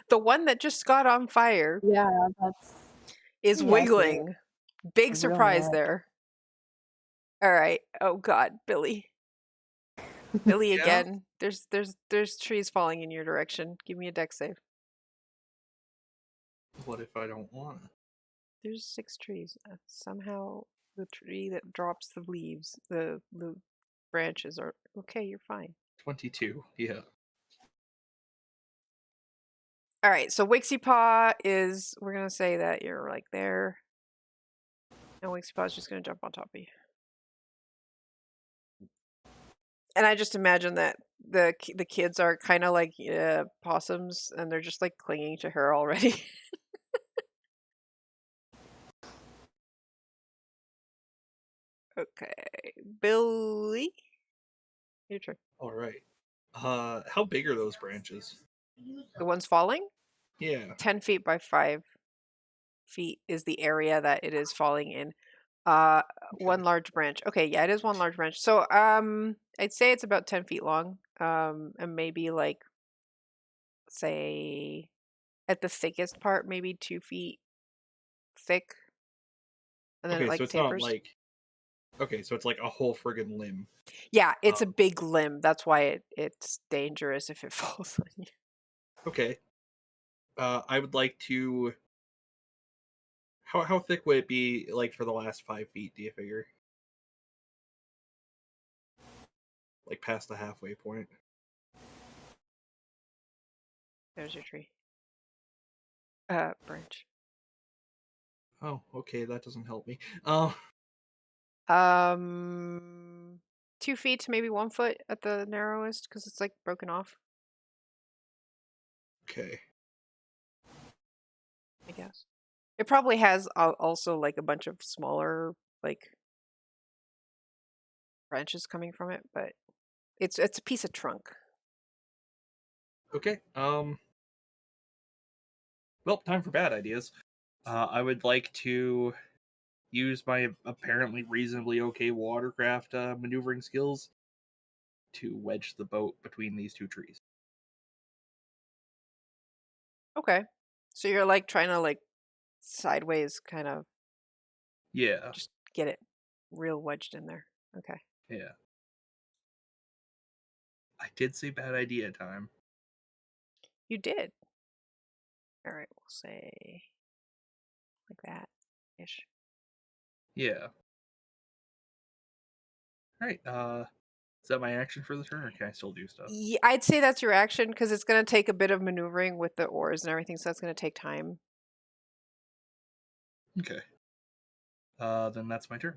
The one that just got on fire Yeah, that's is pretty accurate. wiggling. Big Real surprise nice. there. All right. Oh God, Billy. Billy Yeah. again. There's trees falling in your direction. Give me a deck save. What if I don't want? There's 6 trees. Somehow the tree that drops the leaves, the branches are okay. You're fine. 22. Yeah. All right. So Wixie Paw is. We're gonna say that you're like there, and Wixie Paw is just gonna jump on top of you. And I just imagine that the kids are kind of like possums, and they're just like clinging to her already. Okay, Billy, your turn. All right. How big are those branches? The one's falling. Yeah. 10 feet by 5 feet is the area that it is falling in. One Okay. large branch. Okay, yeah, it is one large branch. So, I'd say it's about 10 feet long. And maybe like, say, at the thickest part, maybe 2 feet thick, and then it Okay, so like it's not tapers. like. Okay, so it's like a whole friggin' limb. Yeah, it's a Um, big limb. That's why it's dangerous if it falls on you. okay. I would like to. How thick would it be like for the last 5 feet? Do you figure like past the halfway point? There's your tree. Branch. Oh, okay, that doesn't help me. 2 feet to maybe 1 foot at the narrowest because it's like broken off, Okay. I guess. It probably has also like a bunch of smaller like branches coming from it, but it's a piece of trunk. Okay. Well, time for bad ideas. I would like to use my apparently reasonably okay watercraft maneuvering skills to wedge the boat between these two trees. Okay. So you're like trying to like sideways kind of Yeah. just get it real wedged in there. Okay. Yeah. I did say bad idea time. You did. All right, we'll say like that ish. Yeah. All right. Is that my action for the turn, or can I still do stuff? Yeah, I'd say that's your action because it's going to take a bit of maneuvering with the oars and everything, so that's going to take time. Okay. Then that's my turn.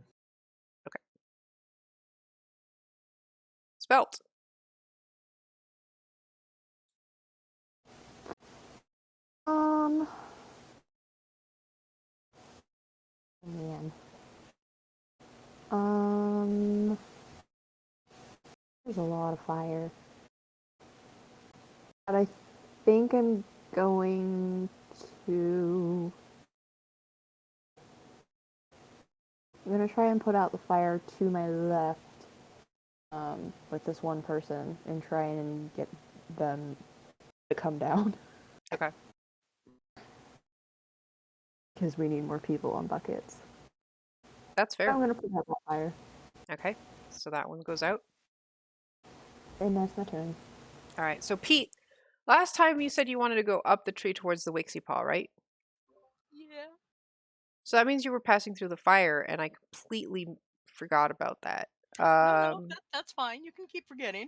Okay. Spelt. Um, man. Um, there's a lot of fire. But I think I'm going to. I'm gonna try and put out the fire to my left, with this one person and try and get them to come down Okay. because we need more people on buckets. That's I'm fair. gonna put out that fire, Okay. So that one goes out. and that's my turn. All right. So Pete, last time you said you wanted to go up the tree towards the Wixie Paw, right? Yeah. So that means you were passing through the fire, and I completely forgot about that. No, that's fine. You can keep forgetting.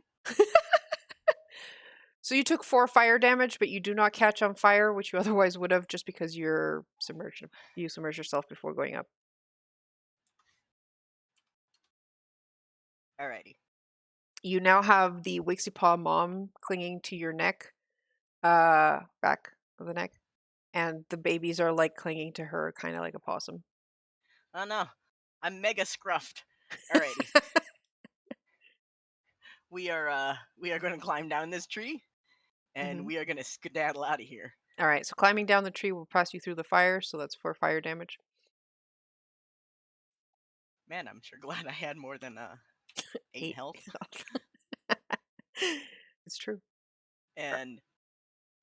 So you took 4 fire damage, but you do not catch on fire, which you otherwise would have, just because you're submerged. You submerge yourself before going up. Alrighty. You now have the Wixie Paw mom clinging to your neck, back of the neck, and the babies are like clinging to her, kind of like a possum. Oh no, I'm mega scruffed. Alrighty, we are going to climb down this tree, and Mhm. we are going to skedaddle out of here. All right, so climbing down the tree will pass you through the fire, so that's 4 fire damage. Man, I'm sure glad I had more than 8 8 health, health. It's true. and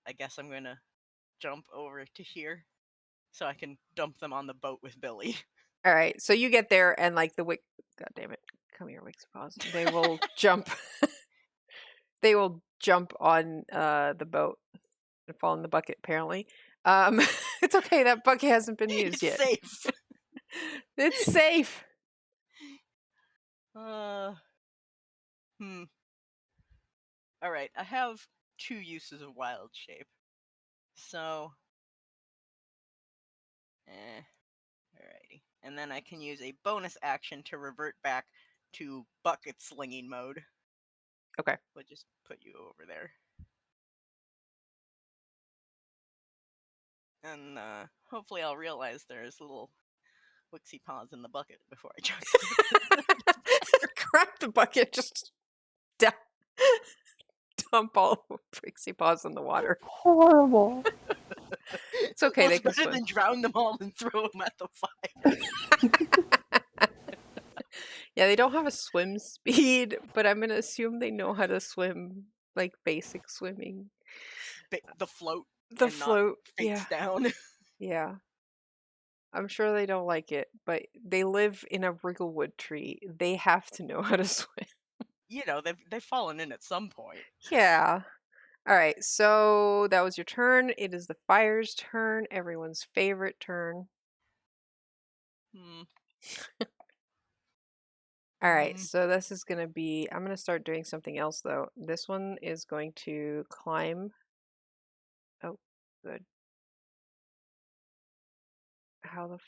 I guess I'm gonna jump over to here so I can dump them on the boat with Billy. All right, so you get there and like the wick. God damn it! Come here, Wicks Paws. They will jump. They will jump on the boat and fall in the bucket. Apparently, it's okay. That bucket hasn't been used It's yet. safe. It's safe. Uh, hmm. All right, I have 2 uses of wild shape, so alrighty, and then I can use a bonus action to revert back to bucket slinging mode. Okay. We'll just put you over there. And hopefully I'll realize there's little Wixie paws in the bucket before I just Grab the bucket. Just dump, dump all Pixie Paws in the water. Horrible. It's okay. Well, They it's can better swim. than drown them all and throw them at the fire. Yeah, they don't have a swim speed, but I'm gonna assume they know how to swim, like basic swimming. The float The and not float, face yeah, down. yeah. I'm sure they don't like it, but they live in a wrigglewood tree. They have to know how to swim. You know, they've fallen in at some point. Yeah. All right, so that was your turn. It is the fire's turn, everyone's favorite turn. Hmm. All right, so this is going to be, I'm going to start doing something else though. This one is going to climb. Oh, good. How the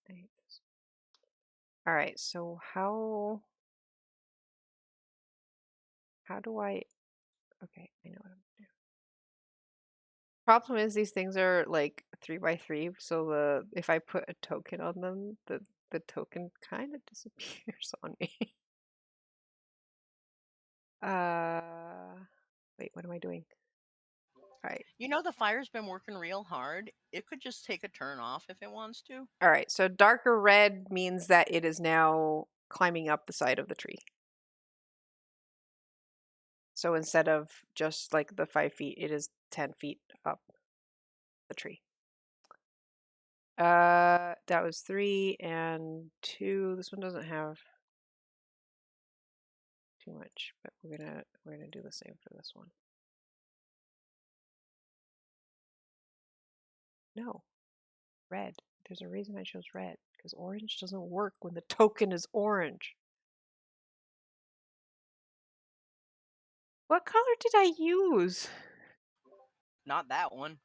I hate this. All right, so how do I, okay, I know what I'm gonna do. Problem is these things are like 3 by 3, so if I put a token on them, the token kind of disappears on me. Wait, what am I doing? All right. You know, the fire's been working real hard. It could just take a turn off if it wants to. All right, so darker red means that it is now climbing up the side of the tree. So instead of just like the 5 feet, it is 10 feet up the tree. That was 3 and 2. This one doesn't have too much, but we're gonna do the same for this one. No, red. There's a reason I chose red, because orange doesn't work when the token is orange. What color did I use? Not that one.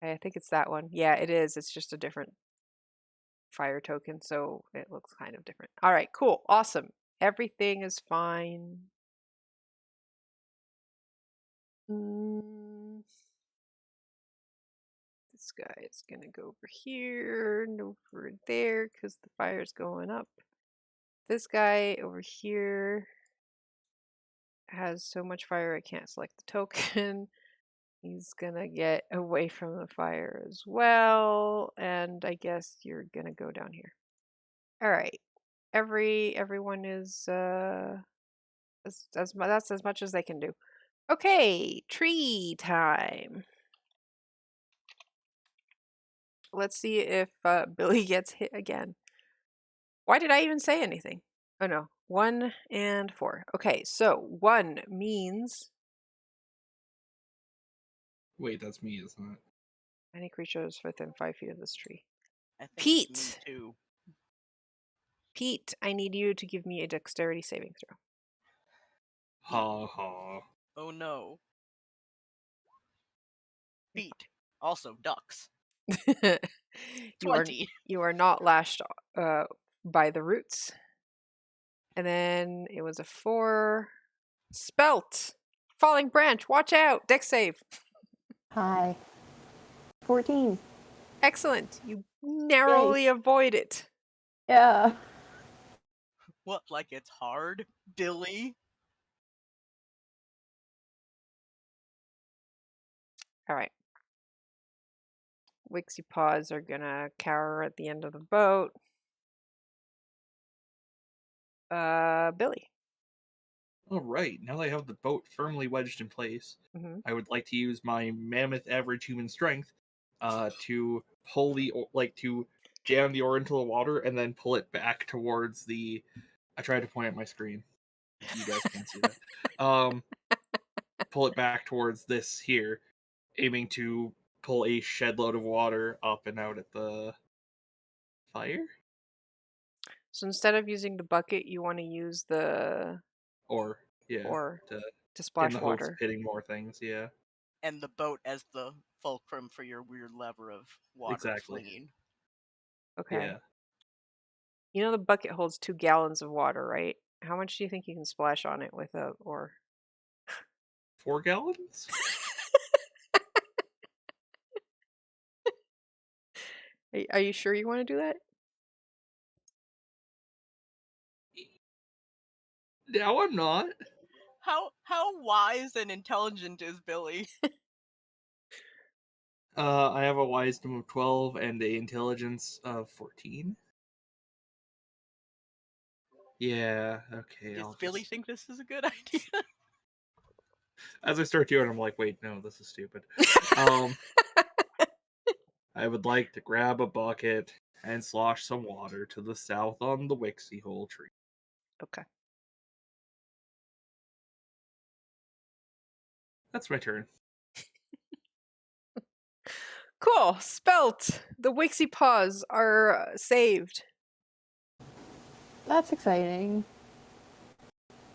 I think it's that one. Yeah, it is. It's just a different fire token, so it looks kind of different. All right, cool. Awesome. Everything is fine. This guy is going to go over here and over there because the fire's going up. This guy over here has so much fire I can't select the token. He's gonna get away from the fire as well, and I guess you're gonna go down here. All right, everyone is that's as much as they can do. Okay, tree time. Let's see if Billy gets hit again. Why did I even say anything? Oh no, 1 and 4. Okay, so 1 means Wait, that's me, isn't it? any creatures within 5 feet of this tree. I think it's me Pete! too. Pete, I need you to give me a dexterity saving throw. Ha ha. Oh no. Feet. Also ducks. you are 20. you are not lashed by the roots. And then it was a 4. Spelt Falling branch, watch out. Dex save. Hi. 14. Excellent. You narrowly avoid it. Yeah. What, like it's hard, Billy? All right. Wixie paws are gonna cower at the end of the boat. Billy. All right, now that I have the boat firmly wedged in place, Mm-hmm. I would like to use my mammoth average human strength to pull to jam the oar into the water and then pull it back towards the. I tried to point at my screen. You guys can't see that. Pull it back towards this here, aiming to pull a shed load of water up and out at the fire. So instead of using the bucket, you want to use the Or yeah, oar to to in splash the hopes of water. hitting more things. Yeah, And the boat as the fulcrum for your weird lever of water exactly. flinging. Okay. Yeah, You know the bucket holds 2 gallons of water, right? How much do you think you can splash on it with a oar? 4 gallons. Are you sure you want to do that? Now I'm not. How wise and intelligent is Billy? I have a wisdom of 12 and a intelligence of 14. Yeah, okay, Does I'll Billy just. think this is a good idea? As I start doing it, I'm like, wait, no, this is stupid. Um, I would like to grab a bucket and slosh some water to the south on the Wixie Hole tree. Okay. That's my turn. Cool. Spelt. The Wixie paws are saved. That's exciting.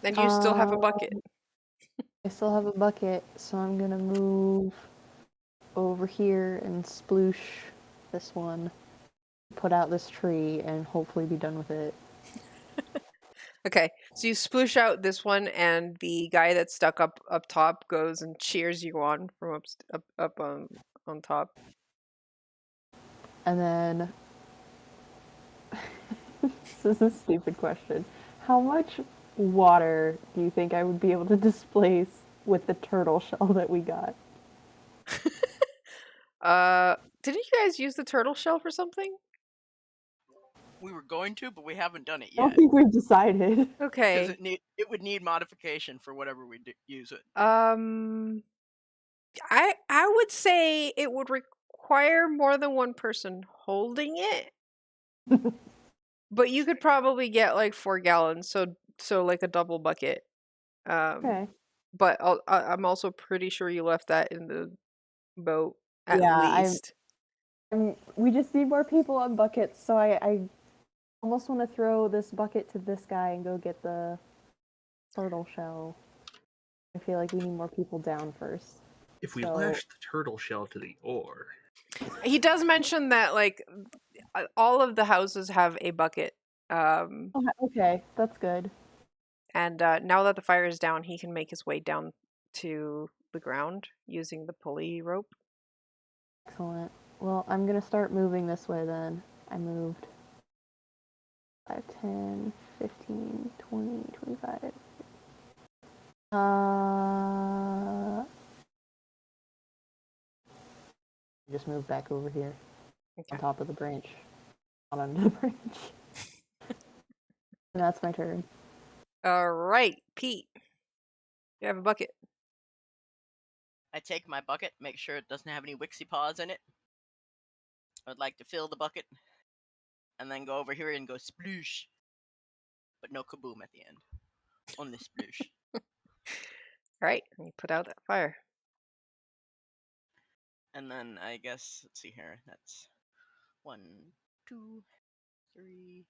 And you still have a bucket. I still have a bucket, so I'm gonna move over here and sploosh this one, put out this tree, and hopefully be done with it. Okay. So you sploosh out this one, and the guy that's stuck up top goes and cheers you on from up on top. And then, this is a stupid question. How much water do you think I would be able to displace with the turtle shell that we got? Didn't you guys use the turtle shell for something? We were going to, but we haven't done it I don't yet think we've decided. because Okay. it would need modification for whatever we use it. I would say it would require more than one person holding it, but you could probably get like 4 gallons, so like a double bucket. Um, Okay. but I'm also pretty sure you left that in the boat at Yeah, least. we just need more people on buckets, so I almost want to throw this bucket to this guy and go get the turtle shell. I feel like we need more people down first. If we So, lash the turtle shell to the oar. He does mention that like all of the houses have a bucket. okay, that's good. And now that the fire is down, he can make his way down to the ground using the pulley rope. Excellent. Well, I'm going to start moving this way then. I moved 5, 10, 15, 20, 25. Just move back over here Okay. on top of the branch. Not under the branch. And that's my turn. All right, Pete. You have a bucket. I take my bucket, make sure it doesn't have any Wixie paws in it. I'd like to fill the bucket, and then go over here and go sploosh, but no kaboom at the end. Only sploosh. All right, and you put out that fire. And then I guess let's see here. That's 1, 2, 3.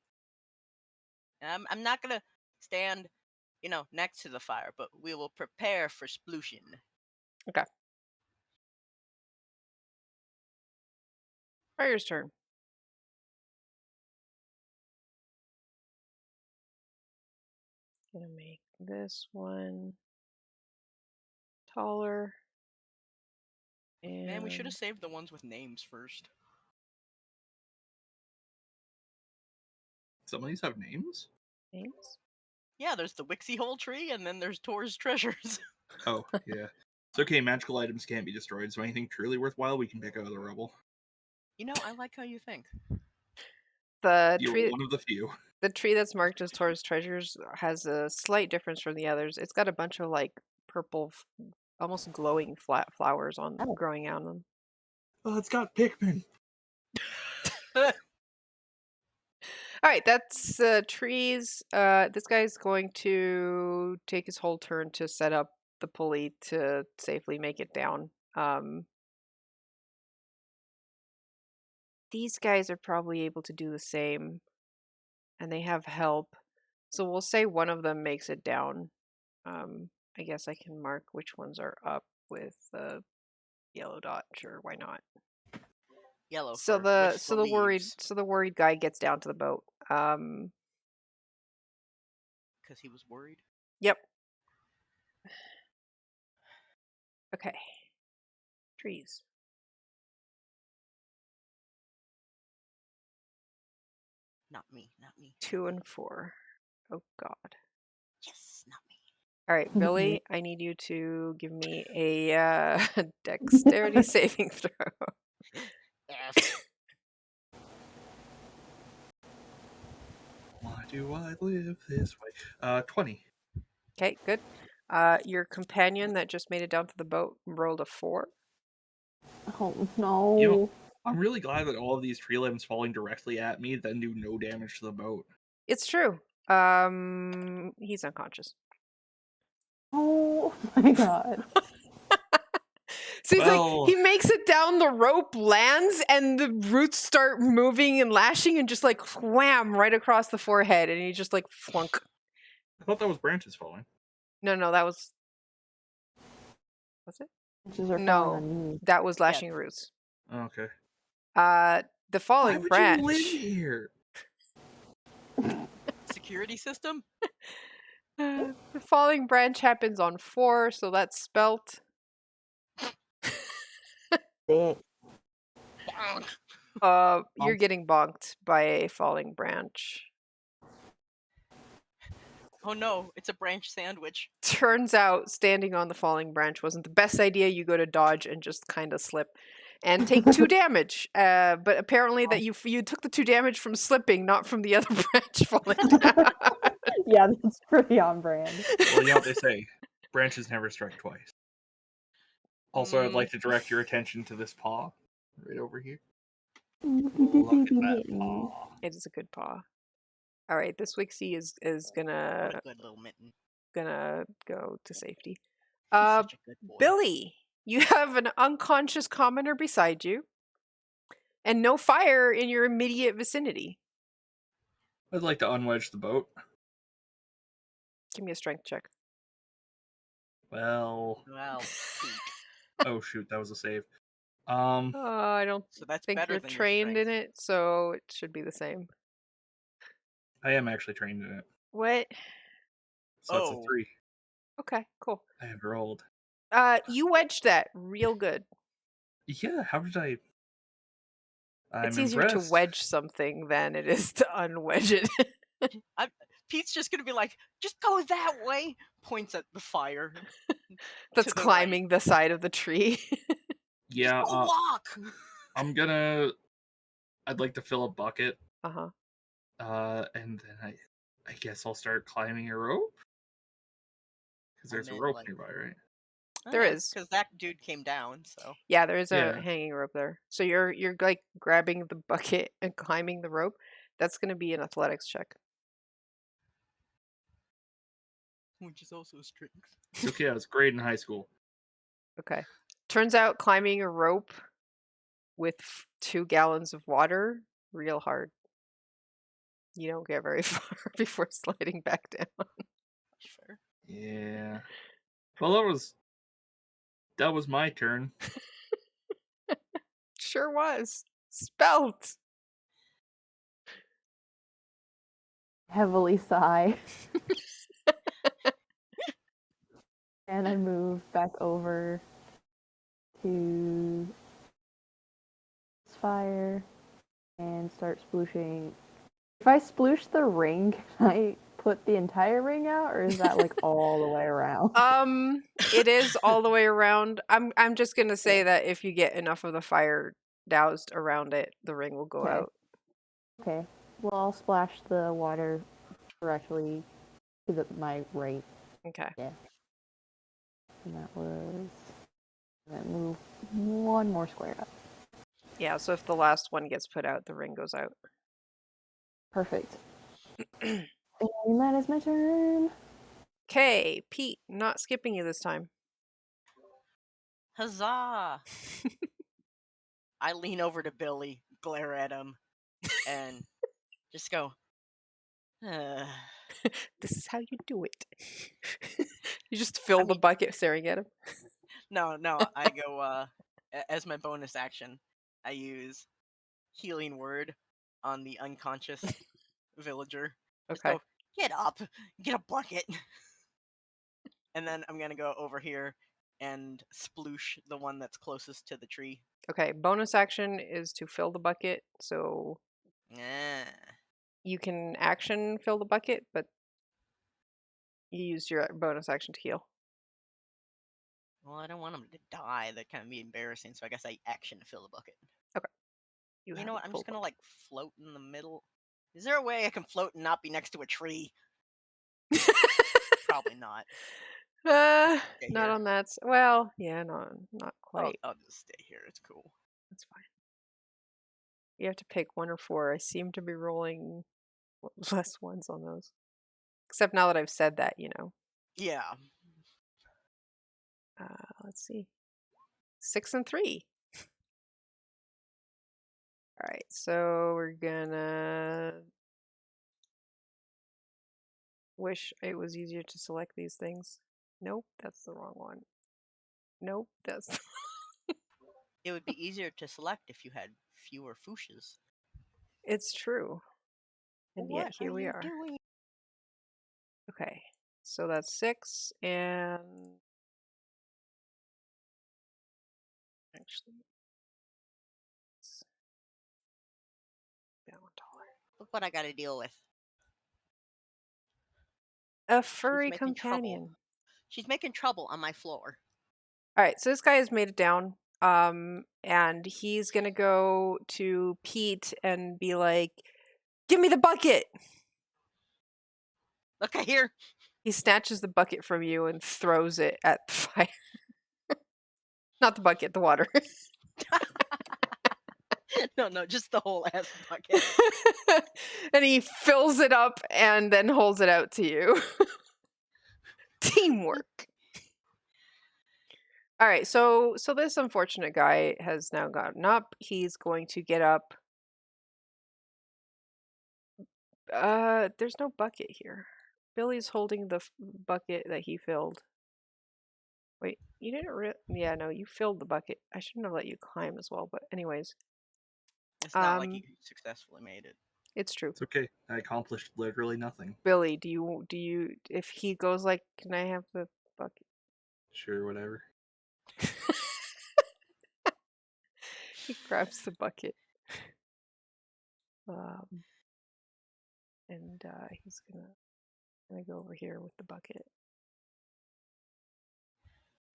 I'm not gonna stand, next to the fire, but we will prepare for splooshin'. Okay. Fire's turn. Gonna make this one taller. Man, we should have And saved the ones with names first. Some of these have names? names. Yeah, there's the Wixie Hole tree, and then there's Tor's treasures. Oh, yeah. It's okay, magical items can't be destroyed, so anything truly worthwhile we can pick out of the rubble. You know, I like how you think. The You're tree one of the few. the tree that's marked as Taurus treasures has a slight difference from the others. It's got a bunch of like purple, almost glowing flat flowers on Oh. growing out on them. Oh, it's got Pikmin. All right, that's trees. This guy's going to take his whole turn to set up the pulley to safely make it down. These guys are probably able to do the same, and they have help. So we'll say one of them makes it down. I guess I can mark which ones are up with the yellow dot. Sure, why not? Yellow So for the wishful worried leaves, guy gets down to the boat. because he was worried. Yep. Okay. Trees. Not me, not me. 2 and 4. Oh God. Yes, not me. All right, Billy, I need you to give me a dexterity saving throw. F. Why do I live this way? 20. Okay, good. Your companion that just made it down to the boat rolled a 4. Oh no. You know, I'm really glad that all of these tree limbs falling directly at me then do no damage to the boat. It's true. He's unconscious. Oh my god. So he's Well- like, he makes it down the rope, lands, and the roots start moving and lashing and just like wham right across the forehead, and he just like flunk. I thought that was branches falling. No, that was it? Branches are falling No, on me. that was lashing roots. Oh, okay. The Why falling would branch. you live here? Security system? The falling branch happens on 4, so that's spelt. Sick. You're getting bonked by a falling branch. Oh no, it's a branch sandwich. Turns out standing on the falling branch wasn't the best idea. You go to dodge and just kind of slip and take 2 damage. But apparently that you took the 2 damage from slipping, not from the other branch falling down. Yeah, that's pretty on brand. Well, you know what they say. Branches never strike twice. Also, I'd like to direct your attention to this paw. Right over here. Look at that paw. It is a good paw. All right, this Wixie is What gonna a good little mitten. go to safety. He's such a good boy. Billy, you have an unconscious commoner beside you, and no fire in your immediate vicinity. I'd like to unwedge the boat. Give me a strength check. Well, Well, Pete. oh shoot, that was a save. I don't So that's think better you're than your trained in strength. it, so it should be the same. I am actually trained in it. What? So that's a Oh. 3. Okay, cool. I have rolled. You wedged that real good. Yeah, how did I? I'm It's easier impressed. to wedge something than it is to unwedge it. Pete's just gonna be like, just go that way. Points at the fire. That's to the climbing the side of the tree. Yeah, Just go walk. I'd like to fill a bucket. Uh-huh. And then I guess I'll start climbing a rope. Because there's a meant, rope like- nearby, right? There is. Because that dude came down, so. Yeah, there is a Yeah. hanging rope there. So you're like grabbing the bucket and climbing the rope. That's going to be an athletics check. Which is also strength. It's okay, I was great in high school. Okay. Turns out climbing a rope with 2 gallons of water, real hard. You don't get very far before sliding back down. Sure. Yeah. Well, that was my turn. Sure was. Spelt. Heavily sigh. And I move back over to this fire and start splooshing. If I sploosh the ring, can I put the entire ring out, or is that like all the way around? It is all the way around. I'm just gonna say that if you get enough of the fire doused around it, the ring will go Okay. out. Okay. Well, I'll splash the water directly to my right. Okay. Yeah. And that was. And then move one more square up. Yeah, so if the last one gets put out, the ring goes out. Perfect. And that is my turn. Okay, Pete, not skipping you this time. Huzzah! I lean over to Billy, glare at him, and just go, This is how you do it. You just fill I the mean, bucket staring at him. no, I go, as my bonus action, I use Healing Word on the unconscious villager. Just Okay. go, get up, get a bucket. And then I'm gonna go over here and sploosh the one that's closest to the tree. Okay, bonus action is to fill the bucket, so Yeah. you can action fill the bucket, but you use your bonus action to heal. Well, I don't want him to die. That kind of be embarrassing. So I guess I action to fill the bucket. You You have know a what? I'm full just gonna like float in the middle. Is there a way I can float and not be next to a tree? Probably not. Stay Not here. on that. Well, yeah, no, not quite. I'll just stay here. It's cool. That's fine. You have to pick 1 or 4. I seem to be rolling less ones on those. Except now that I've said that, you know. Yeah. Let's see. 6 and 3. All right, so we're gonna wish it was easier to select these things. Nope, that's the wrong one. Nope, that's It would be easier to select if you had fewer fooshes. it's true. And yet What are here we you are. doing? Okay, so that's 6 and actually it's down $1. Look what I got to deal with. A She's furry making trouble. companion. She's making trouble on my floor. All right, so this guy has made it down. And he's gonna go to Pete and be like, "Give me the bucket." Look here. He snatches the bucket from you and throws it at the fire. Not the bucket, the water. No, just the whole ass bucket. And he fills it up and then holds it out to you. Teamwork. All right, so this unfortunate guy has now gotten up. He's going to get up. There's no bucket here. Billy's holding the bucket that he filled. Wait, you didn't yeah, no, you filled the bucket. I shouldn't have let you climb as well, but anyways. It's not like you successfully made it. It's true. It's okay. I accomplished literally nothing. Billy, do you if he goes like, "Can I have the bucket?" Sure, whatever. He grabs the bucket. And he's gonna go over here with the bucket.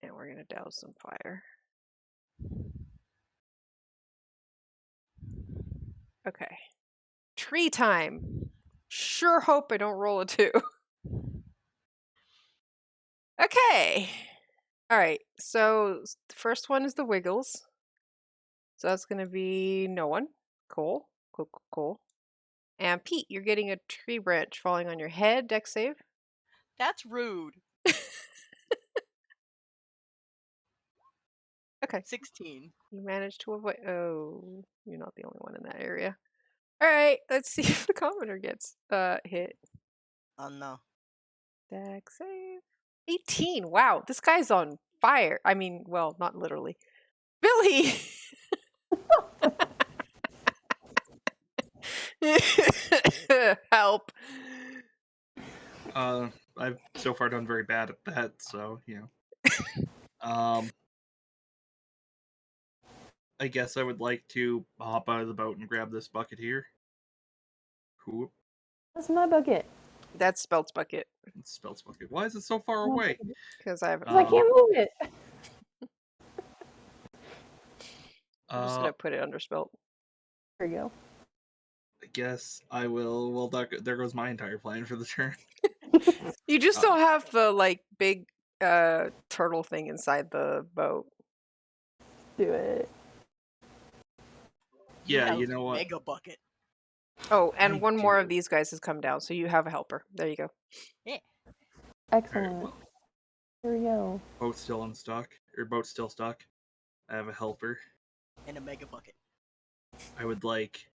And we're gonna douse some fire. Okay. Tree time. Sure hope I don't roll a 2. Okay. All right. So the first one is the Wiggles. So that's gonna be no one. Cool. Cool. And Pete, you're getting a tree branch falling on your head. Dex save. That's rude. Okay. 16. You managed to avoid. Oh, you're not the only one in that area. All right. Let's see if the commoner gets hit. Oh no. Dex save. 18. Wow, this guy's on fire. I mean, well, not literally. Billy. Help. I've so far done very bad at that, so Um, I guess I would like to hop out of the boat and grab this bucket here. Cool. That's my bucket. That's Spelt's bucket Spells bucket. Why is it so far My away? bucket. because I have. 'Cause I can't move it. I'm just gonna put it under Spelt. There you go. I guess I will. Well, there goes my entire plan for the turn. You just don't have the like big turtle thing inside the boat. Do it. Yeah, have you know what? Mega bucket. Oh, and I one more of do. these guys has come down, so you have a helper. There you go. Yeah. Excellent. Alright, well, Here we go. boat's still unstuck, or boat's still stuck. I have a helper. And a mega bucket. I would like.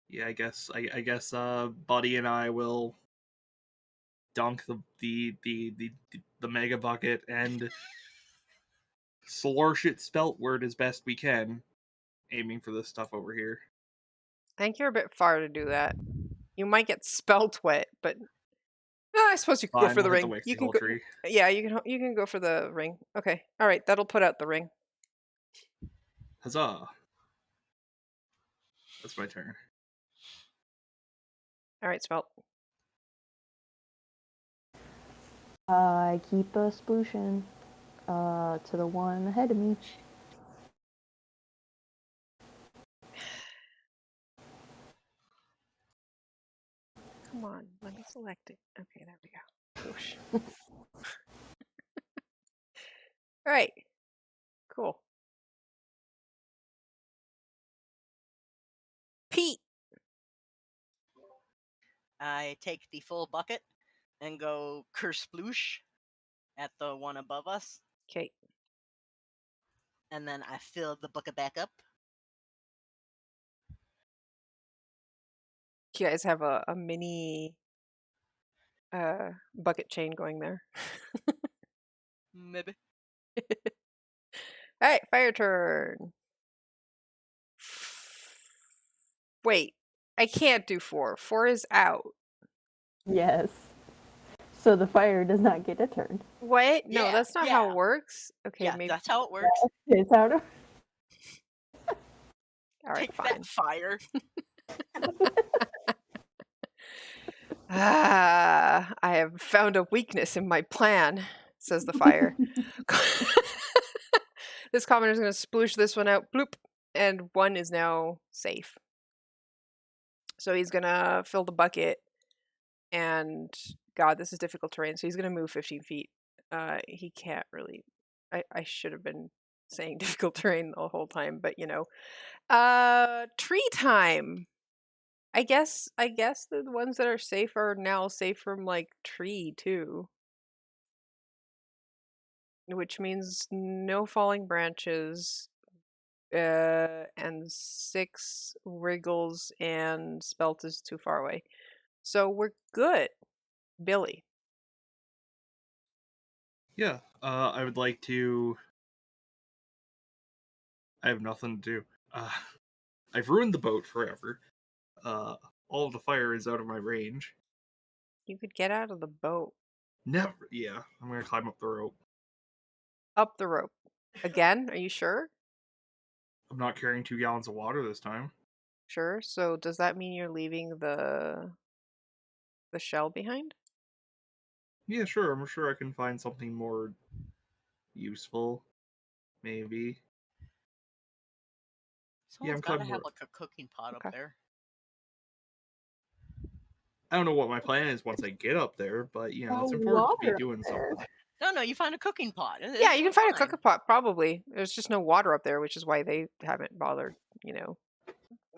Yeah, I guess. Buddy and I will dunk the mega bucket and slorsh it spelt word as best we can, aiming for this stuff over here. I think you're a bit far to do that. You might get Spelt wet, but I suppose you could go Fine, for we'll the hit the ring. You Wixie can Hole go. tree. Yeah, you can go for the ring. Okay, all right, that'll put out the ring. Huzzah! That's my turn. All right, Spelt. I keep a splooshing to the one ahead of me. Come on, let me select it. Okay, there we go. Whoosh. All right, cool. Pete. I take the full bucket and go kersploosh at the one above us, Okay. and then I fill the bucket back up. You guys have a mini bucket chain going there. Maybe. All right, fire turn. Wait, I can't do 4. 4 is out. Yes. So the fire does not get a turn. What? No, Yeah, that's not how yeah. it works. Okay, Yeah, maybe. that's how it works. It's out of. All right, Take fine. that, fire. Ah, I have found a weakness in my plan, says the fire. This commoner is going to sploosh this one out, bloop, and 1 is now safe. So he's going to fill the bucket, and God, this is difficult terrain, so he's going to move 15 feet. He can't really. I should have been saying difficult terrain the whole time, but you know. Tree time. I guess the ones that are safe are now safe from like tree too. Which means no falling branches, and 6 wriggles, and Spelt is too far away. So we're good. Billy. Yeah, I would like to. I have nothing to do. I've ruined the boat forever. All of the fire is out of my range. You could get out of the boat. Never. Yeah, I'm gonna climb up the rope. Up the rope. Again? Are you sure? I'm not carrying 2 gallons of water this time. Sure. So does that mean you're leaving the shell behind? Yeah, sure. I'm sure I can find something more useful. Maybe. Someone's I'm got to climbing have the. like a cooking pot Okay. up there. I don't know what my plan is once I get up there, but it's Oh, important to be water doing there. something. No, you find a cooking pot. Yeah, you can find a fine. cooker pot, probably. There's just no water up there, which is why they haven't bothered,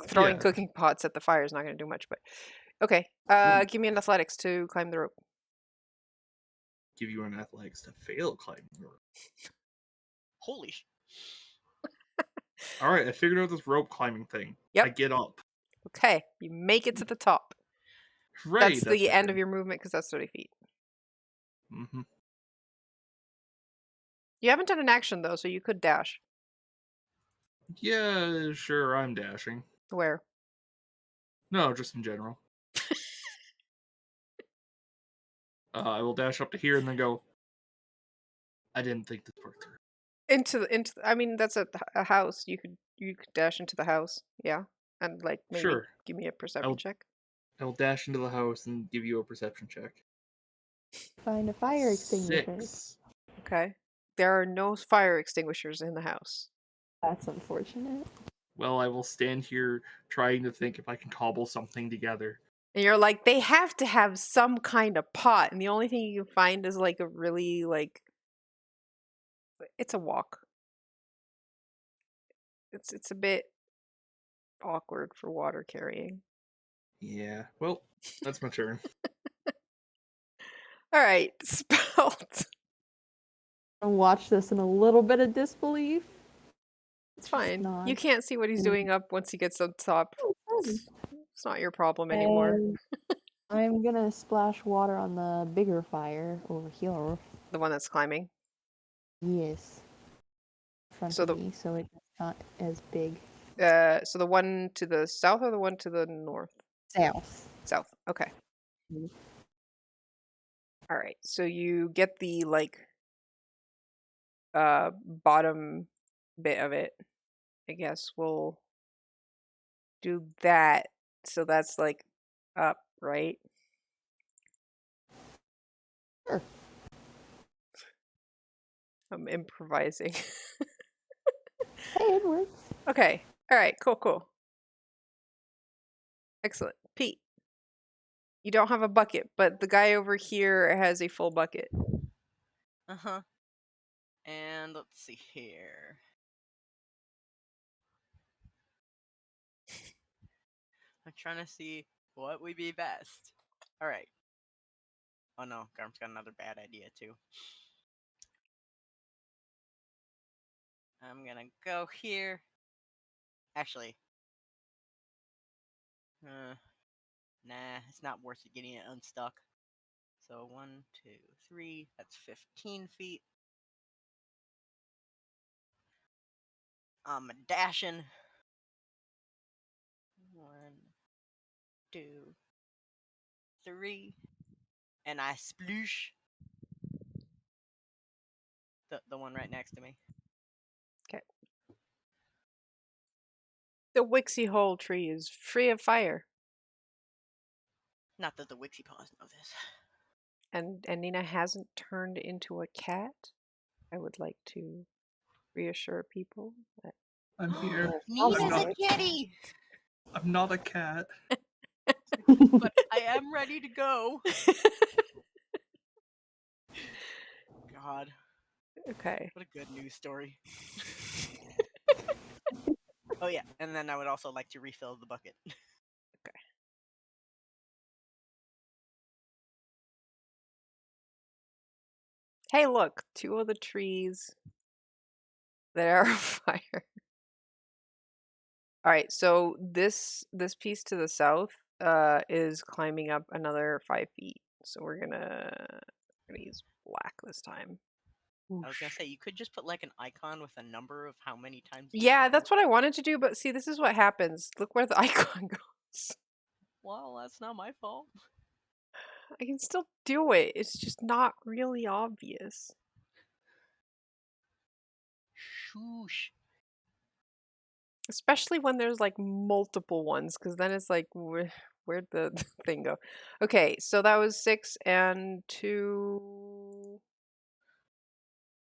Throwing Yeah. cooking pots at the fire is not going to do much, but okay. Give me an athletics to climb the rope. Give you an athletics to fail climbing the rope. Holy All right, I figured out this rope climbing thing. Yep. I get up. Okay, you make it to the top. Right. That's the end of your movement because that's 30 feet. Mm-hmm. You haven't done an action though, so you could dash. Yeah, sure. I'm dashing. Where? No, just in general. I will dash up to here and then go. I didn't think this part through. I mean, that's a house. You could dash into the house. Yeah. And like maybe Sure. give me a perception I'll check. I'll dash into the house and give you a perception check. Find a fire extinguisher. 6. Okay. There are no fire extinguishers in the house. That's unfortunate. Well, I will stand here trying to think if I can cobble something together. And you're like, they have to have some kind of pot, and the only thing you can find is like a really like it's a walk. It's a bit awkward for water carrying. Yeah. Well, that's my turn. All right, spelt. I'll watch this in a little bit of disbelief. It's fine. Nod. You can't see what he's doing up once he gets up top. It's not your problem anymore. And I'm gonna splash water on the bigger fire over here. The one that's climbing. Yes. In front So of the- me, so it's not as big. So the one to the south or the one to the north? South. South. Okay. Mhm. All right. So you get the like bottom bit of it. I guess we'll do that. So that's like up, right? Sure. I'm improvising. Hey, it works. Okay. All right. Cool. Excellent. Pete, you don't have a bucket, but the guy over here has a full bucket. Uh huh. And let's see here. I'm trying to see what would be best. All right. Oh no, Garm's got another bad idea too. I'm gonna go here. Actually, nah, it's not worth it getting it unstuck. So 1, 2, 3. That's 15 feet. I'm dashing. 1, 2, 3, and I sploosh. The one right next to me. The Wixie Hole tree is free of fire. Not that the Wixie Paws know this. And Nina hasn't turned into a cat. I would like to reassure people that I'm here. Nina's I'm not, a kitty, I'm not a cat. but I am ready to go. God, okay. what a good news story. Oh yeah, and then I would also like to refill the bucket. Hey, look, 2 of the trees that are on fire. All right, so this piece to the south is climbing up another 5 feet. So we're gonna use black this time. I was gonna say you could just put like an icon with a number of how many times. Yeah, that's what I wanted to do, but see, this is what happens. Look where the icon goes. Well, that's not my fault. I can still do it. It's just not really obvious. Shoosh. Especially when there's like multiple ones, because then it's like, where'd the thing go? Okay, so that was 6 and 2.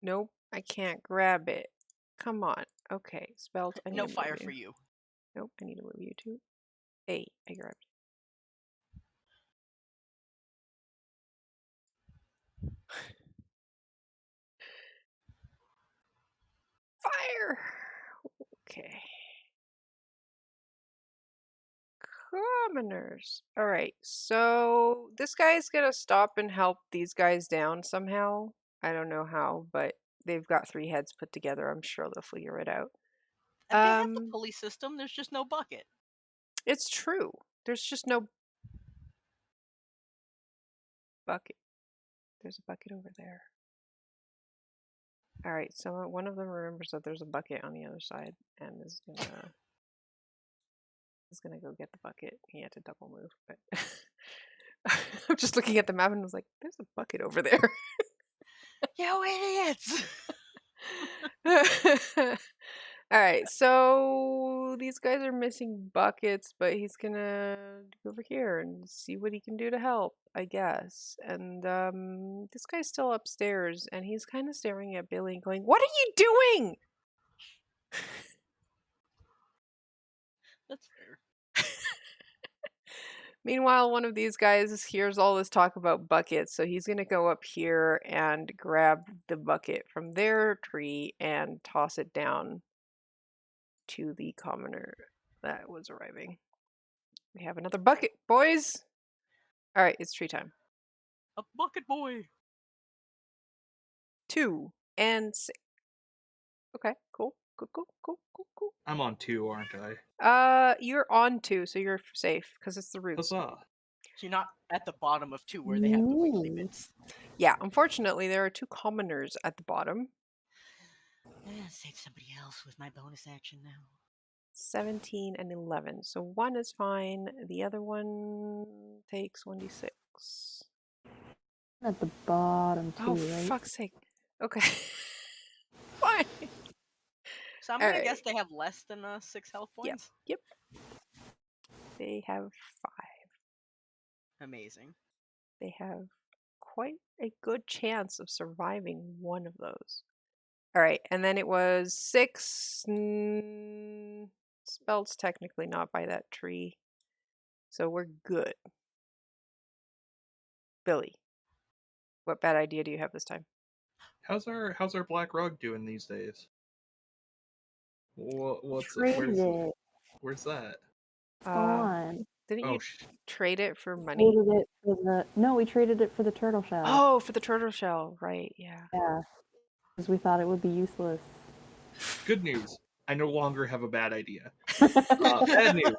Nope, I can't grab it. Come on. Okay, spelt. I need No to fire move for you. you. Nope, I need to move you too. 8. I grabbed it. Fire! Okay. Commoners. Alright, so this guy's gonna stop and help these guys down somehow. I don't know how, but they've got 3 heads put together. I'm sure they'll figure it out. They have the pulley system. There's just no bucket. It's true. There's just no bucket. There's a bucket over there. Alright, so one of them remembers that there's a bucket on the other side and is gonna go get the bucket. He had to double move, but I'm just looking at the map and was like, there's a bucket over there. You idiots! All right, so these guys are missing buckets, but he's gonna go over here and see what he can do to help, I guess. And this guy's still upstairs, and he's kind of staring at Billy and going, "What are you doing?" That's fair. Meanwhile, one of these guys hears all this talk about buckets, so he's gonna go up here and grab the bucket from their tree and toss it down to the commoner that was arriving. We have another bucket, boys. All right, it's tree time. A bucket boy. 2 and 6. Okay, cool. Cool. I'm on 2, aren't I? You're on 2, so you're safe because it's the roots. Huzzah. You're not at the bottom of 2 where they have the wiggly Ooh. bits. Yeah, unfortunately, there are 2 commoners at the bottom. Save somebody else with my bonus action now. 17 and 11. So one is fine. The other one takes 1d6. At the bottom too, Oh, right? fuck's sake. Okay. Fine. So I'm All gonna right. guess they have less than 6 health Yep. points. Yep. They have 5. Amazing. They have quite a good chance of surviving one of those. All right, and then it was 6. Spell's technically not by that tree, so we're good. Billy, what bad idea do you have this time? How's our black rug doing these days? What's Traded it. where's that? It's gone. Didn't Oh, you trade it for money? Traded it for the no, we traded it for the turtle shell. Oh, for the turtle shell, right? Yeah. Yeah, because we thought it would be useless. good news. I no longer have a bad idea. Bad news.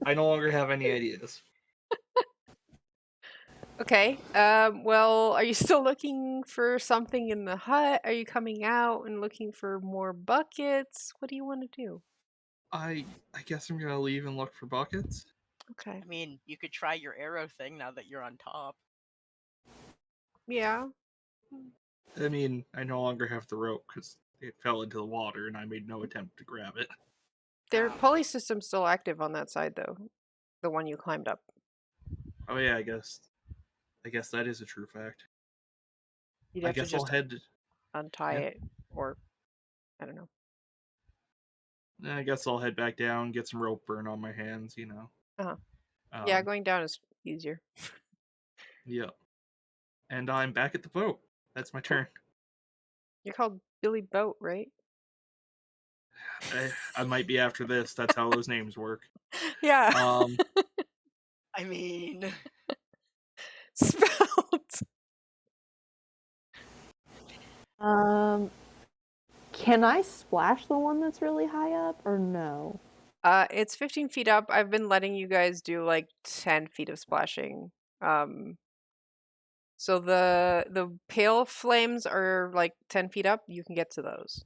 I no longer have any ideas. Okay. Well, are you still looking for something in the hut? Are you coming out and looking for more buckets? What do you want to do? I guess I'm gonna leave and look for buckets. Okay. I mean, you could try your arrow thing now that you're on top. Yeah. I mean, I no longer have the rope because it fell into the water and I made no attempt to grab it. Their pulley system's still active on that side, though. The one you climbed up. Oh yeah, I guess that is a true fact. You'd I have to guess I'll just head. untie yeah. it, or I don't know. I guess I'll head back down, get some rope burn on my hands. You know. Uh-huh. Um, Yeah, going down is easier. Yeah. And I'm back at the boat. That's my turn. You're called Billy Boat, right? I might be after this. That's how those names work. Yeah. I mean, Spelled. Can I splash the one that's really high up or no? It's 15 feet up. I've been letting you guys do like 10 feet of splashing. So the pale flames are like 10 feet up. You can get to those.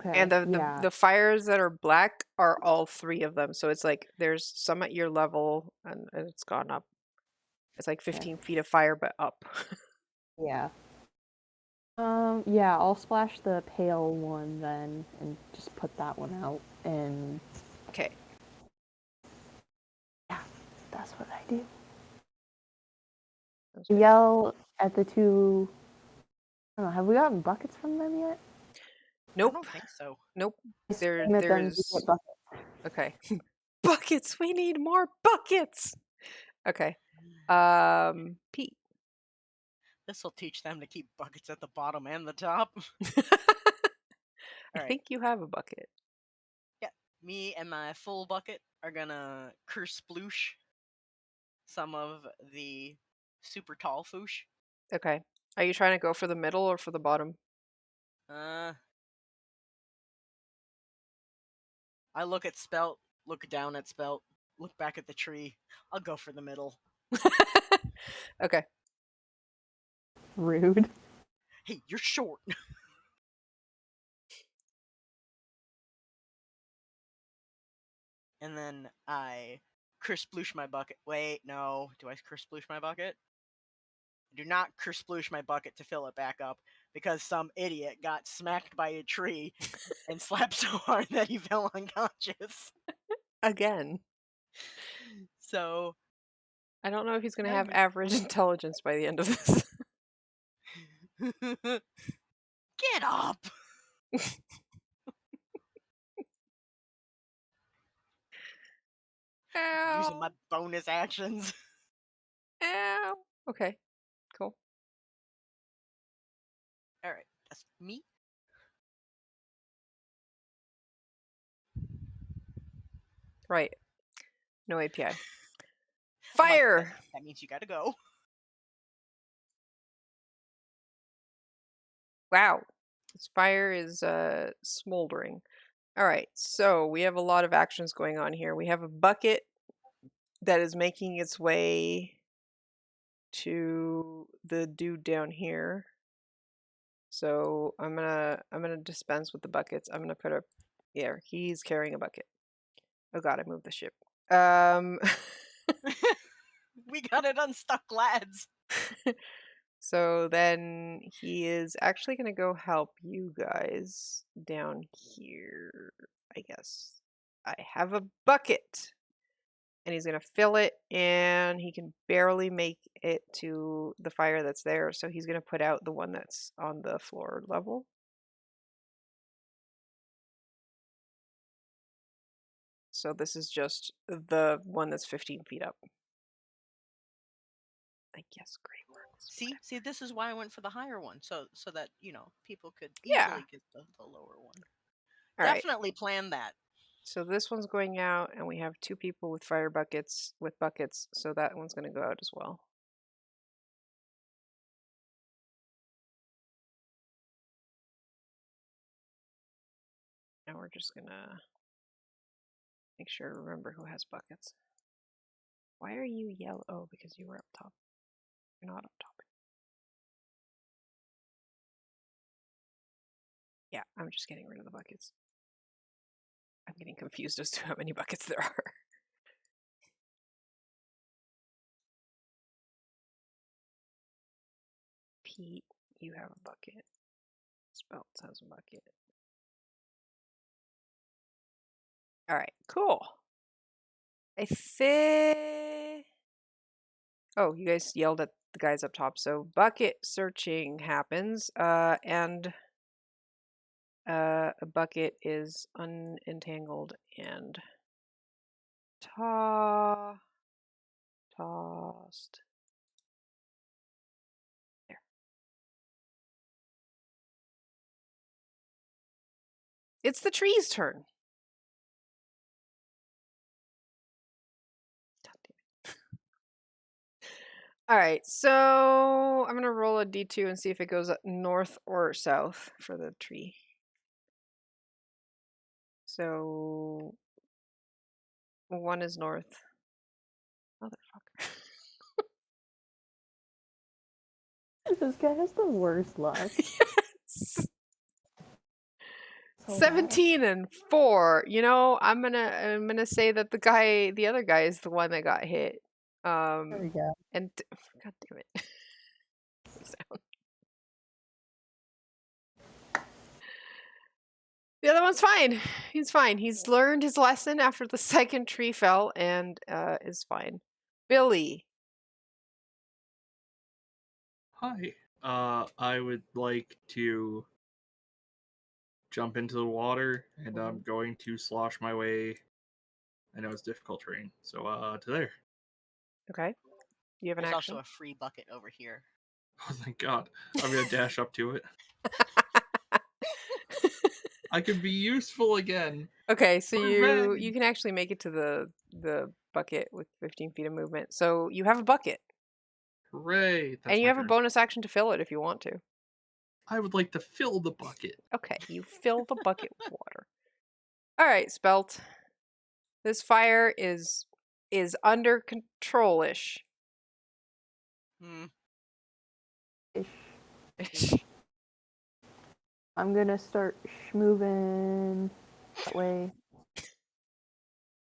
Okay. And yeah. the fires that are black are all 3 of them. So it's like there's some at your level and it's gone up. It's like 15 feet of fire, but up. Yeah. Yeah, I'll splash the pale one then and just put that one out and Okay. yeah, that's what I do. Sounds good. Yell at the 2. I don't know, have we gotten buckets from them yet? I Nope. don't think so. Nope. I scream at them to get buckets. Okay. Buckets. We need more buckets. Okay. Pete. This will teach them to keep buckets at the bottom and the top. I Alright. think you have a bucket. Me and my full bucket are gonna curse sploosh some of the super tall foosh. Okay. Are you trying to go for the middle or for the bottom? I look at Spelt, look down at Spelt, look back at the tree. I'll go for the middle. Okay. Rude. Hey, you're short. And then I kersploosh my bucket. Wait, no. Do I kersploosh my bucket? I do not kersploosh my bucket to fill it back up because some idiot got smacked by a tree and slapped so hard that he fell unconscious. Again. So I don't know if he's going to I have mean- average intelligence by the end of this. get up. Using my Ow. bonus actions. Ow. Okay. Cool. All right, that's me. Right. No API. I'm like, Fire! that means you gotta go. Wow. This fire is smoldering. All right. So we have a lot of actions going on here. We have a bucket that is making its way to the dude down here. So I'm gonna dispense with the buckets. I'm gonna put a he's carrying a bucket. Oh god, I moved the ship. We got it unstuck, lads. So then he is actually gonna go help you guys down here, I guess. I have a bucket. And he's gonna fill it, and he can barely make it to the fire that's there, so he's gonna put out the one that's on the floor level. So this is just the one that's 15 feet up. I guess great work. See, this is why I went for the higher one, so that people could Yeah. easily get the lower one. All right. Definitely plan that. So this one's going out, and we have 2 people with fire buckets, so that one's gonna go out as well. Now we're just gonna make sure to remember who has buckets. Why are you yellow? Oh, because you were up top. You're not up top. Yeah, I'm just getting rid of the buckets. I'm getting confused as to how many buckets there are. Pete, you have a bucket. Spelts has a bucket. Alright, cool. I think... Oh, you guys yelled at the guys up top. So bucket searching happens, and a bucket is unentangled and tossed. There. It's the tree's turn. All right, so I'm gonna roll a d2 and see if it goes north or south for the tree. So 1 is north. Motherfucker. This guy has the worst luck. Yes. So bad. 17 and 4. You know, I'm gonna say that the other guy is the one that got hit. There we go. And god damn it. Sound. The other one's fine. He's fine. He's learned his lesson after the second tree fell and is fine. Billy. Hi. I would like to jump into the water, and I'm going to slosh my way. I know it's difficult terrain, so to there. Okay. You have an There's action. also a free bucket over here. Oh, thank God! I'm gonna dash up to it. I could be useful again. Okay, so you Revenge. can actually make it to the bucket with 15 feet of movement. So you have a bucket, Hooray! That's and you my have a turn. bonus action to fill it if you want to. I would like to fill the bucket. Okay, you fill the bucket with water. All right, Spelt. This fire is under control-ish. Hmm. Ish. I'm gonna start moving that way.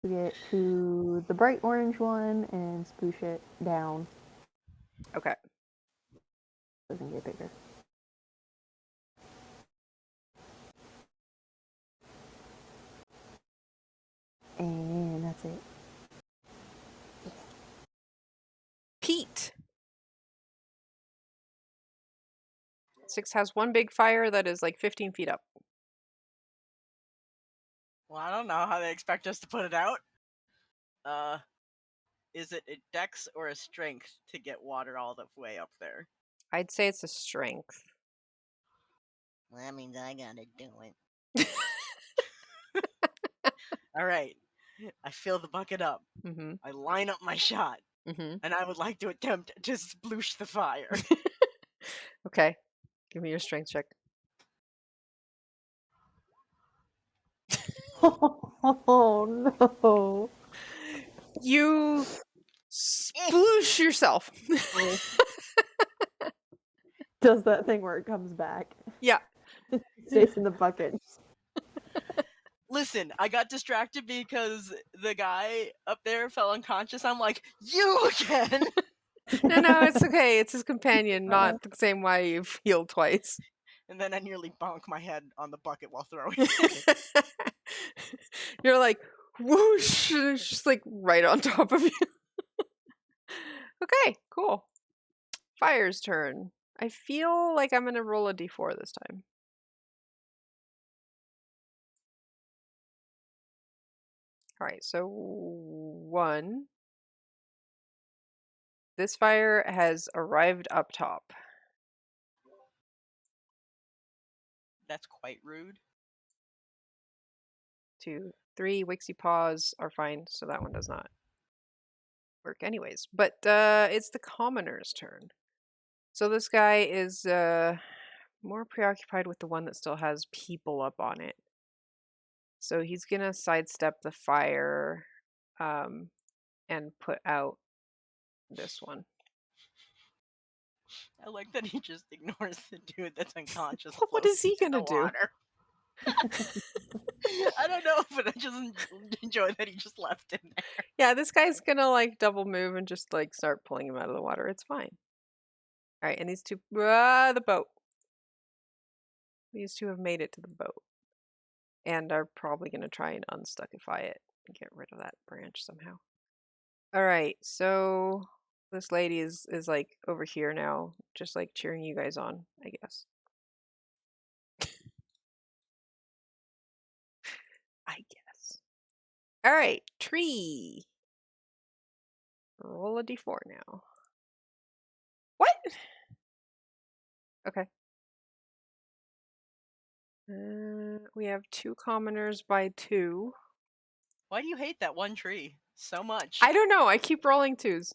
to get to the bright orange one and sploosh it down. Okay. Doesn't get bigger. And that's it. Pete. 6 has one big fire that is like 15 feet up. Well, I don't know how they expect us to put it out. Is it a dex or a strength to get water all the way up there? I'd say it's a strength. Well, that means I gotta do it. All right. I fill the bucket up. Mm-hmm. I line up my shot, Mm-hmm. and I would like to attempt to sploosh the fire. Okay. Give me your strength check. Oh no. You sploosh yourself. Does that thing where it comes back? Yeah. Stays in the bucket. Listen, I got distracted because the guy up there fell unconscious. I'm like, you again! No, it's okay. It's his companion, not the same way you've healed twice. And then I nearly bonk my head on the bucket while throwing it. You're like, whoosh, and it's just like right on top of you. Okay, cool. Fire's turn. I feel like I'm gonna roll a d4 this time. Alright, so 1. This fire has arrived up top. That's quite rude. 2, 3, Wixie paws are fine, so that one does not work anyways. But it's the commoner's turn. So this guy is more preoccupied with the one that still has people up on it. So he's gonna sidestep the fire and put out this one. I like that he just ignores the dude that's unconscious. What is he close to gonna the do? water. I don't know, but I just enjoy that he just left him there. Yeah, this guy's gonna like double move and just like start pulling him out of the water. It's fine. All right, and these two, the boat. These two have made it to the boat and are probably gonna try and unstuckify it and get rid of that branch somehow. All right, so this lady is like over here now, just like cheering you guys on, I guess. I guess. All right, tree. Roll a d4 now. What? Okay. We have 2 commoners by 2. Why do you hate that one tree so much? I don't know. I keep rolling 2s.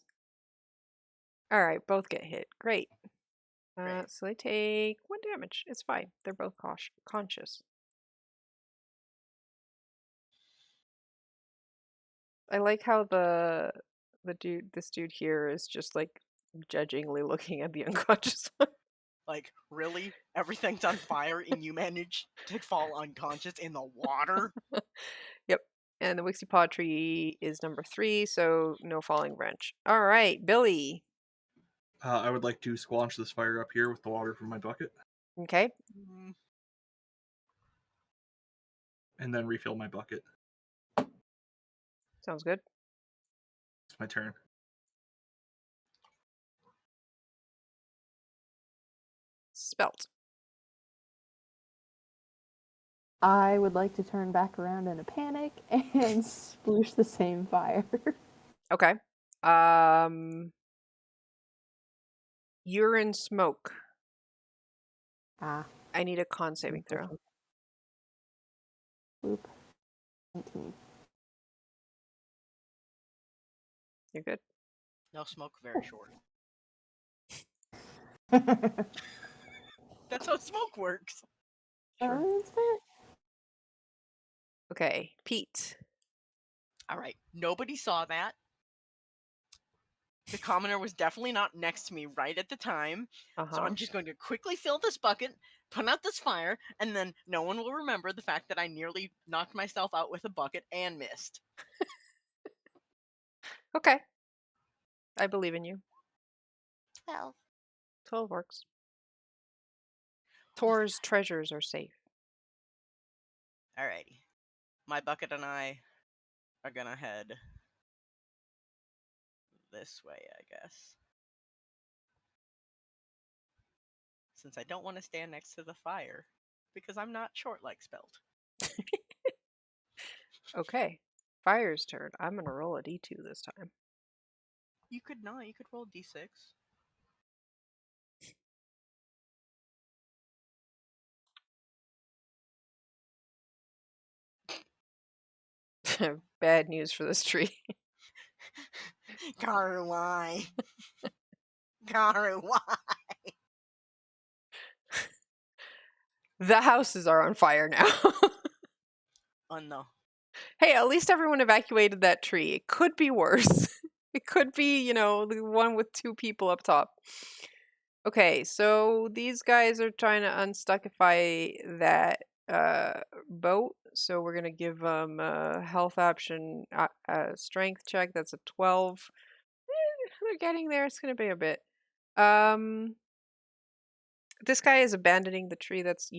All right, both get hit. Great. Great. So they take 1 damage. It's fine. They're both conscious. I like how this dude here is just like judgingly looking at the unconscious one. Like, really? Everything's on fire and you manage to fall unconscious in the water? Yep. And the Wixie Paw tree is number 3, so no falling wrench. All right, Billy. I would like to squanch this fire up here with the water from my bucket, Okay. and then refill my bucket. Sounds good. It's my turn. Spelt. I would like to turn back around in a panic and sploosh the same fire. Okay. Urine smoke. Ah. I need a con saving throw. Oop. 19. You're good. No smoke, very short. That's how smoke works. Sure. That's fair. Okay, Pete. All right, nobody saw that. The commoner was definitely not next to me right at the time. So I'm just going to quickly fill this bucket, put out this fire, and then no one will remember the fact that I nearly knocked myself out with a bucket and missed. Okay. I believe in you. 12. 12 works. Well, Tor's treasures are safe. alrighty. My bucket and I are gonna head this way, I guess. Since I don't want to stand next to the fire. Because I'm not short like Spelt. Okay. Fire's turn. I'm going to roll a d2 this time. You could not. You could roll d6. Bad news for this tree. Garu, why? Garu, why? The houses are on fire now. Oh no. Hey, at least everyone evacuated that tree. It could be worse. It could be, the one with 2 people up top. Okay, so these guys are trying to unstuckify that boat. So we're gonna give them a health option, strength check. That's a 12. They're getting there. It's gonna be a bit. This guy is abandoning the tree that's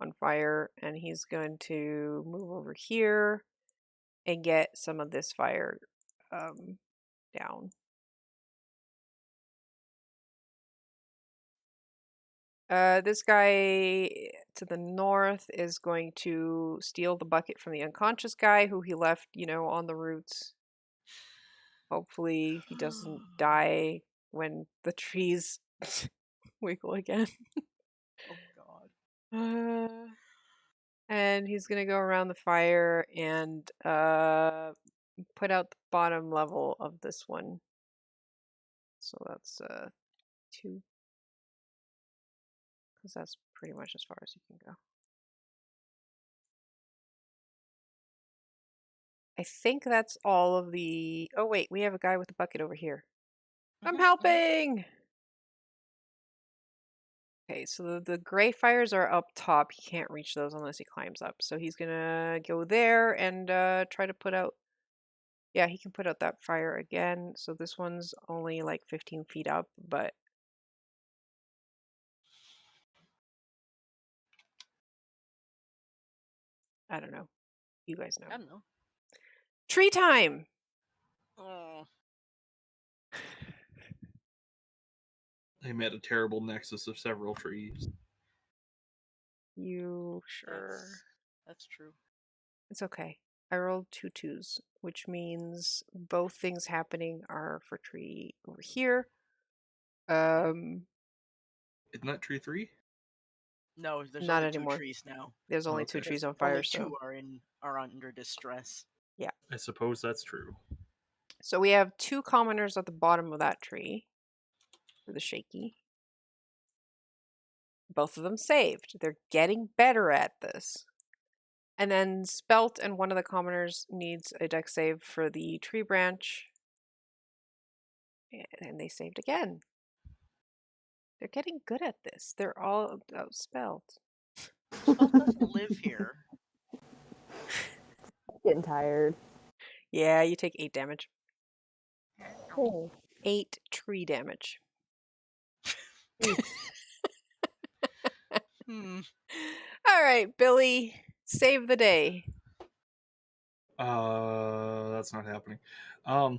on fire, and he's going to move over here and get some of this fire down. This guy to the north is going to steal the bucket from the unconscious guy who he left, on the roots. Hopefully he doesn't die when the trees wiggle again. Oh god. And he's gonna go around the fire and put out the bottom level of this one. So that's 2. Because that's pretty much as far as you can go. I think that's all of the... Oh, wait, we have a guy with a bucket over here. I'm helping! Okay, so the gray fires are up top. He can't reach those unless he climbs up. So he's gonna go there and try to put out... Yeah, he can put out that fire again. So this one's only like 15 feet up, but... I don't know. You guys know. I don't know. Tree time! Oh. I met a terrible nexus of several trees. You sure? That's true. It's okay. I rolled 2 2s, which means both things happening are for tree over here. Isn't that tree 3? No, there's Not only anymore. 2 trees now. There's only Okay. 2 trees on fire, Only so 2 are under distress. yeah. I suppose that's true. So we have 2 commoners at the bottom of that tree. For the shaky. Both of them saved. They're getting better at this. And then Spelt and one of the commoners needs a deck save for the tree branch. And they saved again. They're getting good at this. They're all outspelled. Spelt doesn't live here. Getting tired. Yeah, you take 8 damage. Oh. 8 tree damage. Hmm. All right, Billy, save the day. That's not happening. I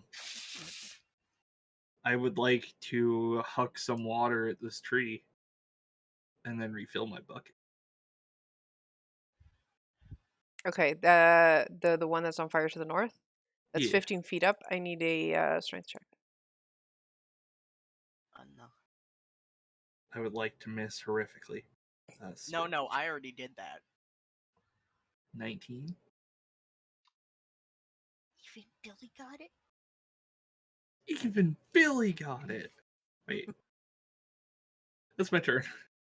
would like to huck some water at this tree and then refill my bucket. Okay, the one that's on fire to the north. That's Yeah. 15 feet up. I need a strength check. Oh, no. I would like to miss horrifically. No, I already did that. 19. Even Billy got it? Even Billy got it. Wait. That's my turn.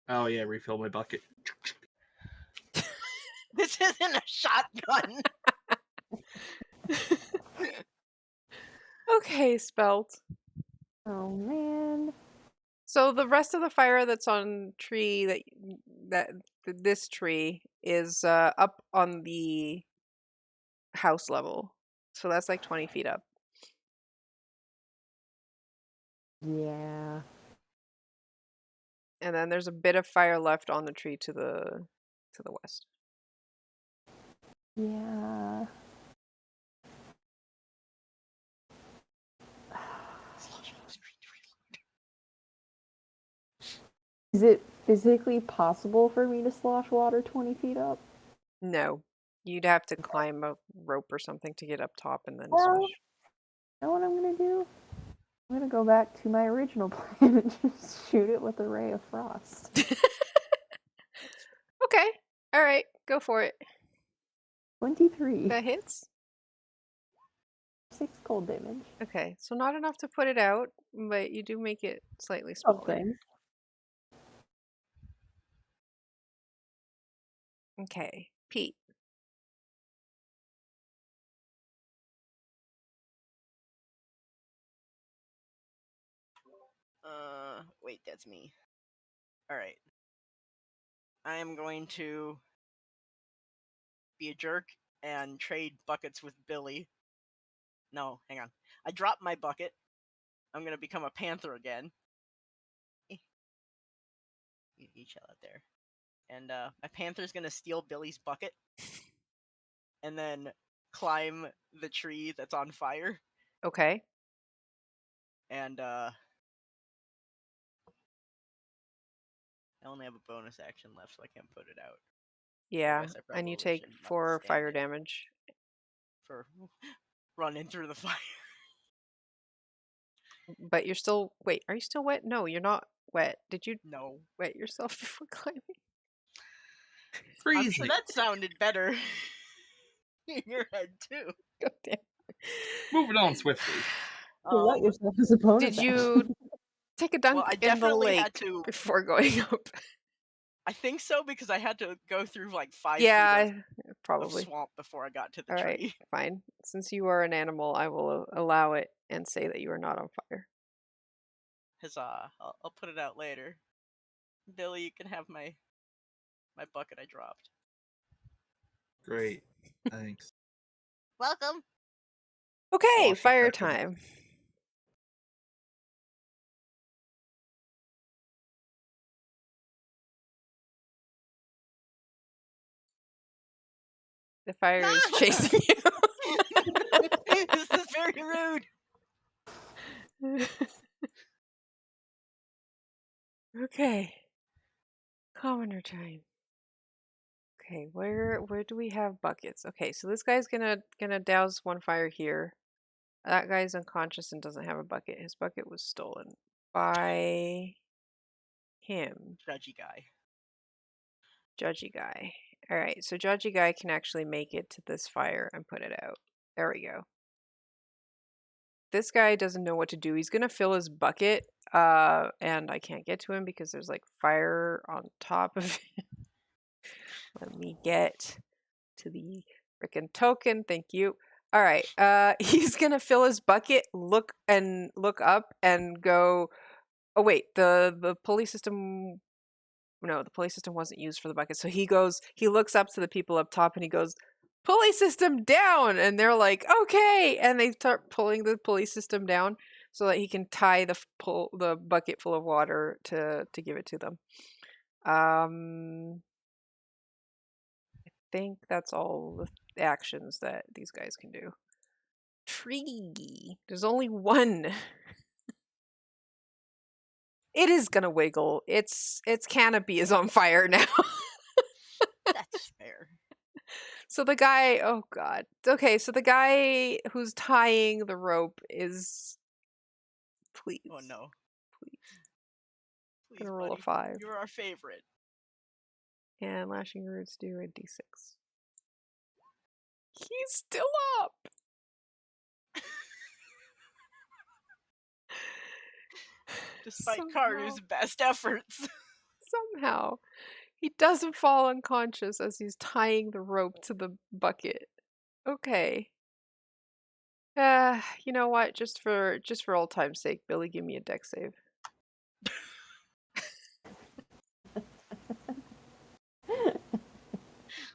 Oh yeah, refill my bucket. This isn't a shotgun. Okay, Spelt. Oh man. So the rest of the fire that's on tree this tree is up on the house level. So that's like 20 feet up. Yeah. And then there's a bit of fire left on the tree to the west. Yeah. Is it physically possible for me to slosh water 20 feet up? No. You'd have to climb a rope or something to get up top and then Well, swish. you know what I'm gonna do? I'm gonna go back to my original plan and just shoot it with a ray of frost. Okay. All right. Go for it. 23. That hits. 6 cold damage. Okay. So not enough to put it out, but you do make it slightly smaller. Something. Okay. Pete. Wait, that's me. All right. I am going to be a jerk and trade buckets with Billy. No, hang on. I dropped my bucket. I'm gonna become a panther again. You chill out there. And my panther's gonna steal Billy's bucket and then climb the tree that's on fire. Okay. And I only have a bonus action left, so I can't put it out. Yeah. guess I And you probably take shouldn't 4 stand fire it. damage. For running through the fire. But you're still. Wait, are you still wet? No, you're not wet. Did you No. wet yourself before climbing? I'm sure Freezing. that sounded better in your head too. God damn. Moving on swiftly. You let yourself as a bonus Did you action. take a dunk Well, I in the definitely had lake to. before going up? I think so because I had to go through like 5 Yeah, feet of probably. swamp before I got to the All right, tree. fine. Since you are an animal, I will allow it and say that you are not on fire. Huzzah! I'll put it out later. Billy, you can have my bucket I dropped. Great. Thanks. Welcome. Okay, Slosh fire accepted. time. The fire is chasing This is very rude. you. Okay. Commoner time. Okay, where do we have buckets? Okay, so this guy's gonna douse one fire here. That guy's unconscious and doesn't have a bucket. His bucket was stolen by him. Judgy guy. Judgy guy. All right, so judgy guy can actually make it to this fire and put it out. There we go. This guy doesn't know what to do. He's gonna fill his bucket, and I can't get to him because there's like fire on top of it. Let me get to the frickin' token. Thank you. All right. He's gonna fill his bucket, look up and go. Oh wait, the pulley system. No, the pulley system wasn't used for the bucket. So he goes. He looks up to the people up top and he goes, "Pulley system down!" And they're like, "Okay!" And they start pulling the pulley system down so that he can tie the bucket full of water to give it to them. Think that's all the actions that these guys can do. Tree. There's only one. It is gonna wiggle. Its canopy is on fire now. That's fair. So the guy, oh god. Okay, so the guy who's tying the rope is please. Oh no. Please. Please, Gonna roll a buddy. 5. You're our favorite. And lashing roots do a d6. He's still up. Despite Somehow. Karu's best efforts. Somehow. He doesn't fall unconscious as he's tying the rope to the bucket. Okay. You know what? Just for old time's sake, Billy, give me a deck save.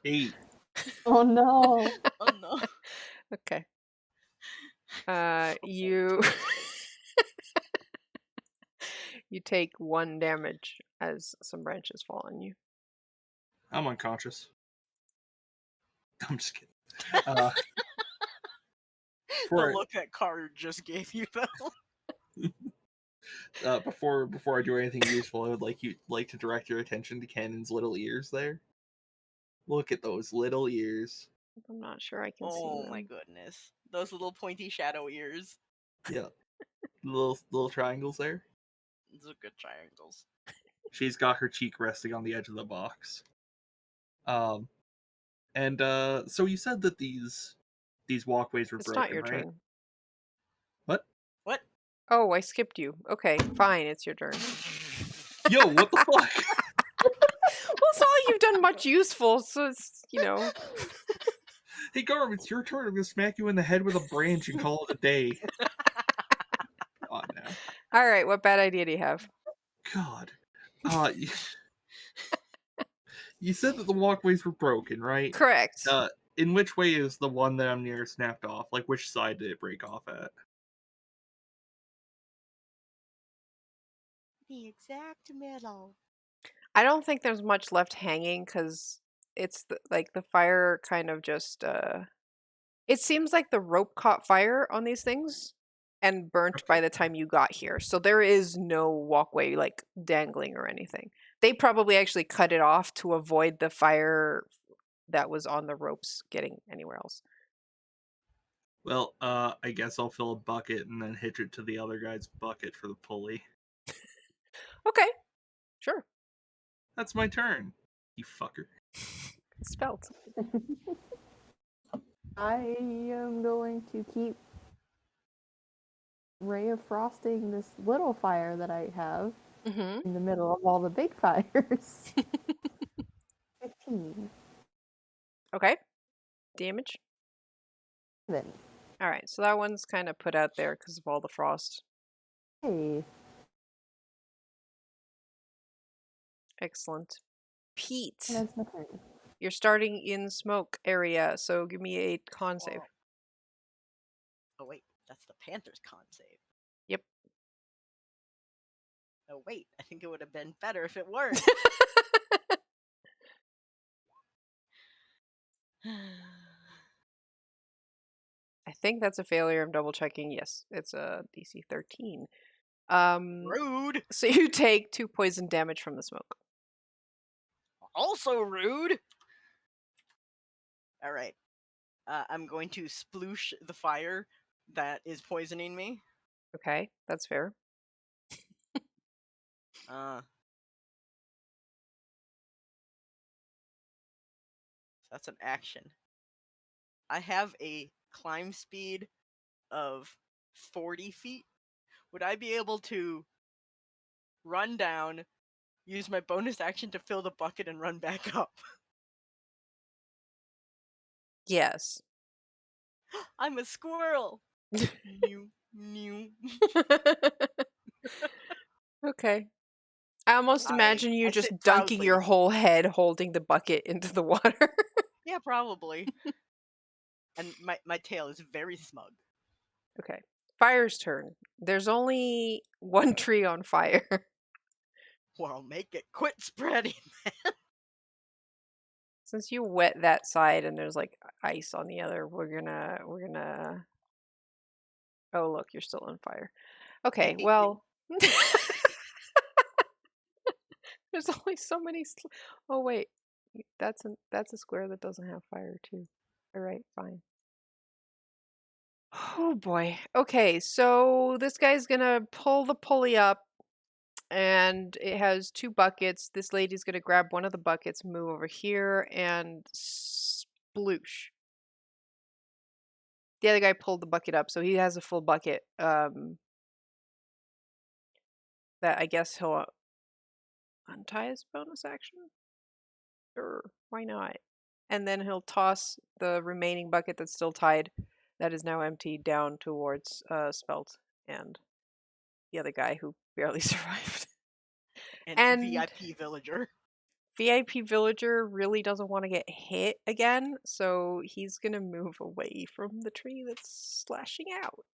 8. Oh no. Oh no. Okay. You You take 1 damage as some branches fall on you. I'm unconscious. I'm just kidding. The For look that Carter just gave you, though. before I do anything useful, I would like to direct your attention to Cannon's little ears there. Look at those little ears. I'm not sure I can see Oh them. my goodness. Those little pointy shadow ears. Yeah, little triangles there. Those are good triangles. She's got her cheek resting on the edge of the box. And so you said that these walkways were It's not broken, your right? turn. What? What? Oh, I skipped you. Okay, fine, it's your turn. Yo, what the fuck? Well, it's not like you've done much useful, so it's, Hey, Garb, it's your turn. I'm gonna smack you in the head with a branch and call it a day. Come on now. All right, what bad idea do you have? God. You said that the walkways were broken, right? Correct. In which way is the one that I'm near snapped off? Like, which side did it break off at? The exact middle. I don't think there's much left hanging because it's the fire kind of just it seems like the rope caught fire on these things and burnt by Okay. the time you got here. So there is no walkway like dangling or anything. They probably actually cut it off to avoid the fire that was on the ropes getting anywhere else. Well, I guess I'll fill a bucket and then hitch it to the other guy's bucket for the pulley. Okay, sure. That's my turn, you fucker. Spelt. I am going to keep ray of frosting this little fire that I have Mm-hmm. in the middle of all the big fires. 15. Okay. Damage. Then. All right, so that one's kind of put out there because of all the frost. Hey. Excellent. Pete, That's my turn. you're starting in smoke area, so give me a con save. Oh wait, that's the Panthers con save. Yep. Oh wait, I think it would have been better if it weren't. I think that's a failure. I'm double checking. Yes, it's a DC 13. Rude. So you take 2 poison damage from the smoke. Also rude. All right. I'm going to sploosh the fire that is poisoning me. Okay, that's fair. That's an action. I have a climb speed of 40 feet. Would I be able to run down, use my bonus action to fill the bucket, and run back up? Yes. I'm a squirrel. Mew, mew. Okay. I almost imagine you I just sit dunking your proudly. whole head holding the bucket into the water. Yeah, probably. And my tail is very smug. Okay. Fire's turn. There's only 1 tree on fire. Well, make it quit spreading. Since you wet that side and there's like ice on the other, we're gonna Oh, look, you're still on fire. Okay, Hate you. well, there's only so many Oh wait. That's a square that doesn't have fire too. All right, fine. Oh boy. Okay, so this guy's gonna pull the pulley up and it has 2 buckets. This lady's gonna grab one of the buckets, move over here, and sploosh. The other guy pulled the bucket up, so he has a full bucket. That I guess he'll untie his bonus action? Sure, why not? And then he'll toss the remaining bucket that's still tied, that is now empty, down towards Spelt and the other guy who barely survived. And And VIP villager. VIP villager really doesn't want to get hit again, so he's gonna move away from the tree that's slashing out.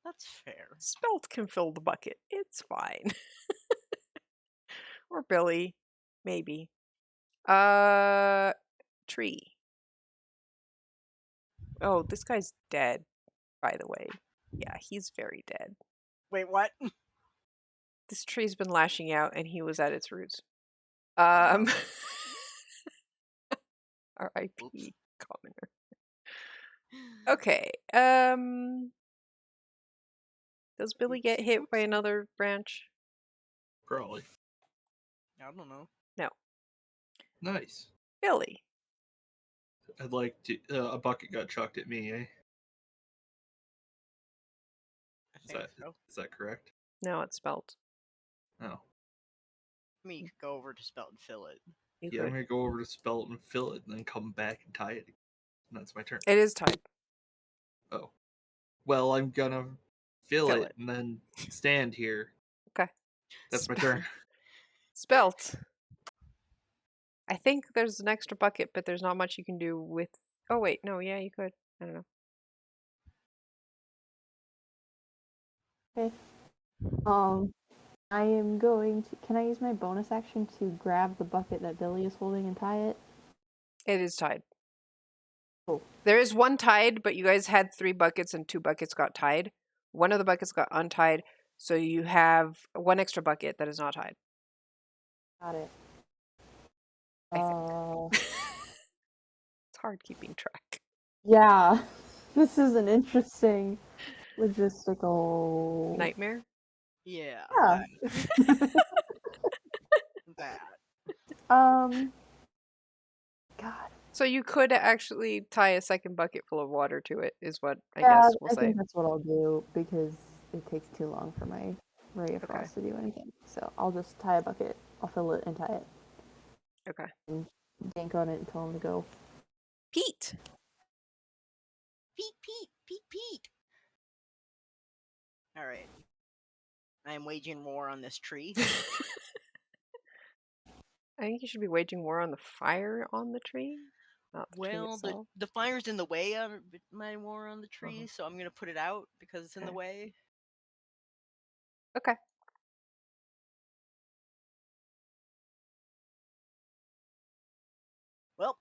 That's fair. Spelt can fill the bucket. It's fine. Or Billy, maybe. Tree. Oh, this guy's dead, by the way. Yeah, he's very dead. Wait, what? This tree's been lashing out and he was at its roots. Oh. R.I.P. Oops. commoner. Okay. Does Billy get hit by another branch? Probably. I don't know. No. Nice. Billy. I'd like to. A bucket got chucked at me, eh? I think so. Is that correct? No, it's spelt. Oh. I mean, you could go over to Spelt and fill it. You Yeah, I'm could. gonna go over to Spelt and fill it, and then come back and tie it. And that's my turn. It is tied. Oh. Well, I'm gonna fill Fill it it. and then stand here. Okay. That's my turn. Spelt. I think there's an extra bucket, but there's not much you can do with. Oh wait, no, yeah, you could. I don't know. Okay. I am going to. Can I use my bonus action to grab the bucket that Billy is holding and tie it? It is tied. Cool. There is one tied, but you guys had 3 buckets and 2 buckets got tied. One of the buckets got untied, so you have 1 extra bucket that is not tied. Got it. I think. It's hard keeping track. Yeah. This is an interesting logistical Nightmare? Yeah. Yeah. That. God. So you could actually tie a second bucket full of water to it, is what I Yeah, guess we'll I say. think that's what I'll do because it takes too long for my Ray of Okay. Frost to do anything. So I'll just tie a bucket. I'll fill it and tie it. Okay. And dank on it and tell him to go. Pete! Pete. All right. I am waging war on this tree. I think you should be waging war on the fire on the tree, not the tree Well, itself. the fire's in the way of my war on the tree, so I'm gonna put it out because it's in the Okay. way. Okay. Well,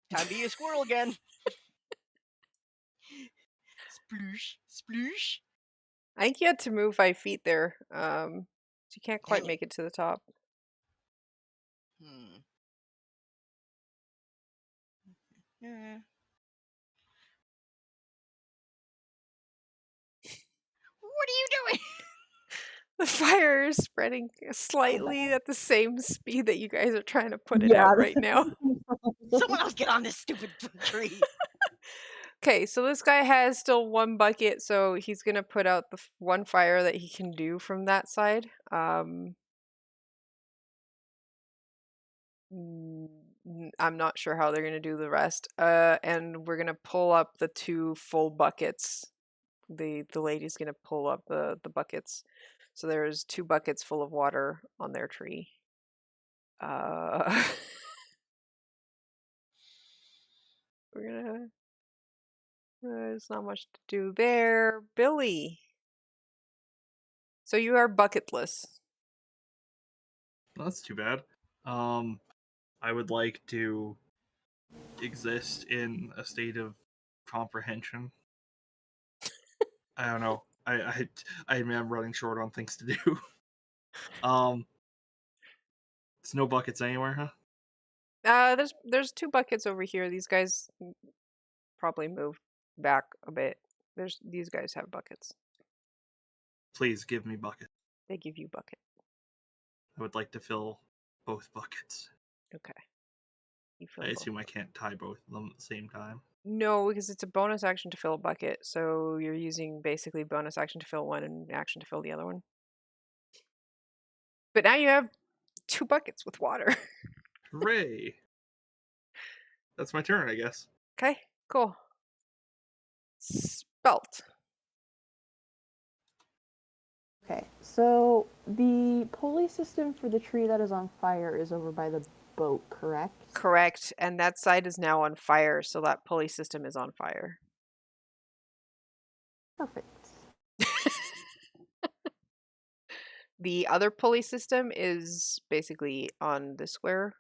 time to be a squirrel again. Sploosh. I think you had to move 5 feet there. So you can't quite Dang it. make it to the top. Yeah. What are you doing? The fire is spreading slightly at the same speed that you guys are trying to put it Yeah, out this right now. Someone else get on this stupid tree. Okay, so this guy has still 1 bucket, so he's gonna put out the 1 fire that he can do from that side. I'm not sure how they're gonna do the rest. And we're gonna pull up the 2 full buckets. The lady's gonna pull up the buckets. So there's 2 buckets full of water on their tree. We're gonna. There's not much to do there. Billy. So you are bucketless. That's too bad. I would like to exist in a state of comprehension. I don't know. I mean, I'm running short on things to do. There's no buckets anywhere, huh? There's 2 buckets over here. These guys probably moved back a bit. These guys have buckets. Please give me buckets. They give you bucket. I would like to fill both buckets. Okay. You fill I both. assume I can't tie both of them at the same time. No, because it's a bonus action to fill a bucket, so you're using basically bonus action to fill one and action to fill the other one. But now you have 2 buckets with water. Hooray! That's my turn, I guess. Okay, cool. Spelt. Okay, so the pulley system for the tree that is on fire is over by the boat, correct? Correct, and that side is now on fire, so that pulley system is on fire. Perfect. The other pulley system is basically on the square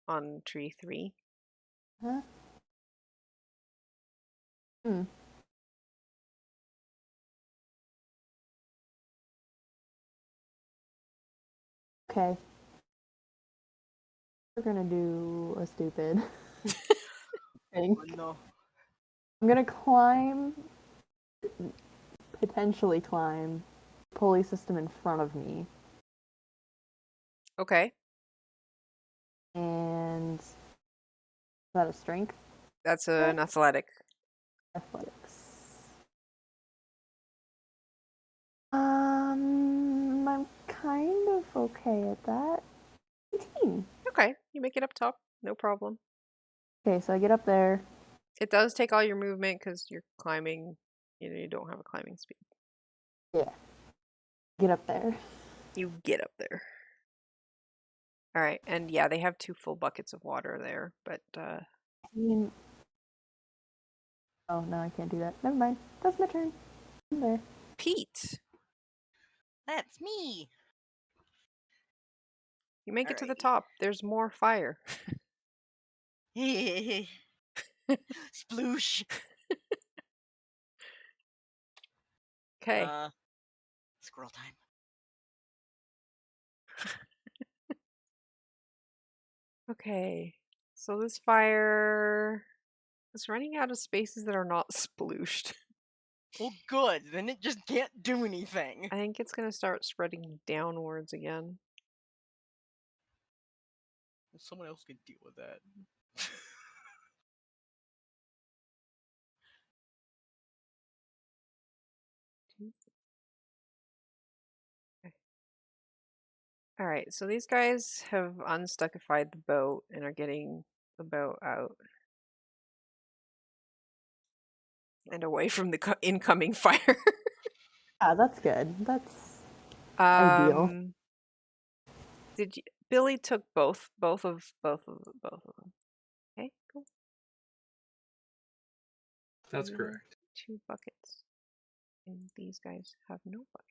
on tree 3. Huh? Hmm. Okay. We're gonna do a stupid thing. Oh, no. I'm gonna climb, potentially climb, pulley system in front of me, Okay. and is that a strength? That's an athletic. Athletics. I'm kind of okay at that. 18. Okay. You make it up top. No problem. Okay, so I get up there. It does take all your movement because you're climbing. You don't have a climbing speed. Yeah. Get up there. You get up there. All right. And yeah, they have 2 full buckets of water there, but I mean, oh no, I can't do that. Never mind. That's my turn. I'm there. Pete, That's me. you make it to the Alrighty. top. There's more fire. Sploosh. Okay. Squirrel time. Okay. So this fire is running out of spaces that are not splooshed. Well, good. Then it just can't do anything. I think it's going to start spreading downwards again. Well, someone else can deal with that. All right, so these guys have unstuckified the boat and are getting the boat out and away from the incoming fire. Ah, that's good. That's ideal. Did you, Billy took both of them. Okay, cool. That's You correct. have 2 buckets, and these guys have no buckets.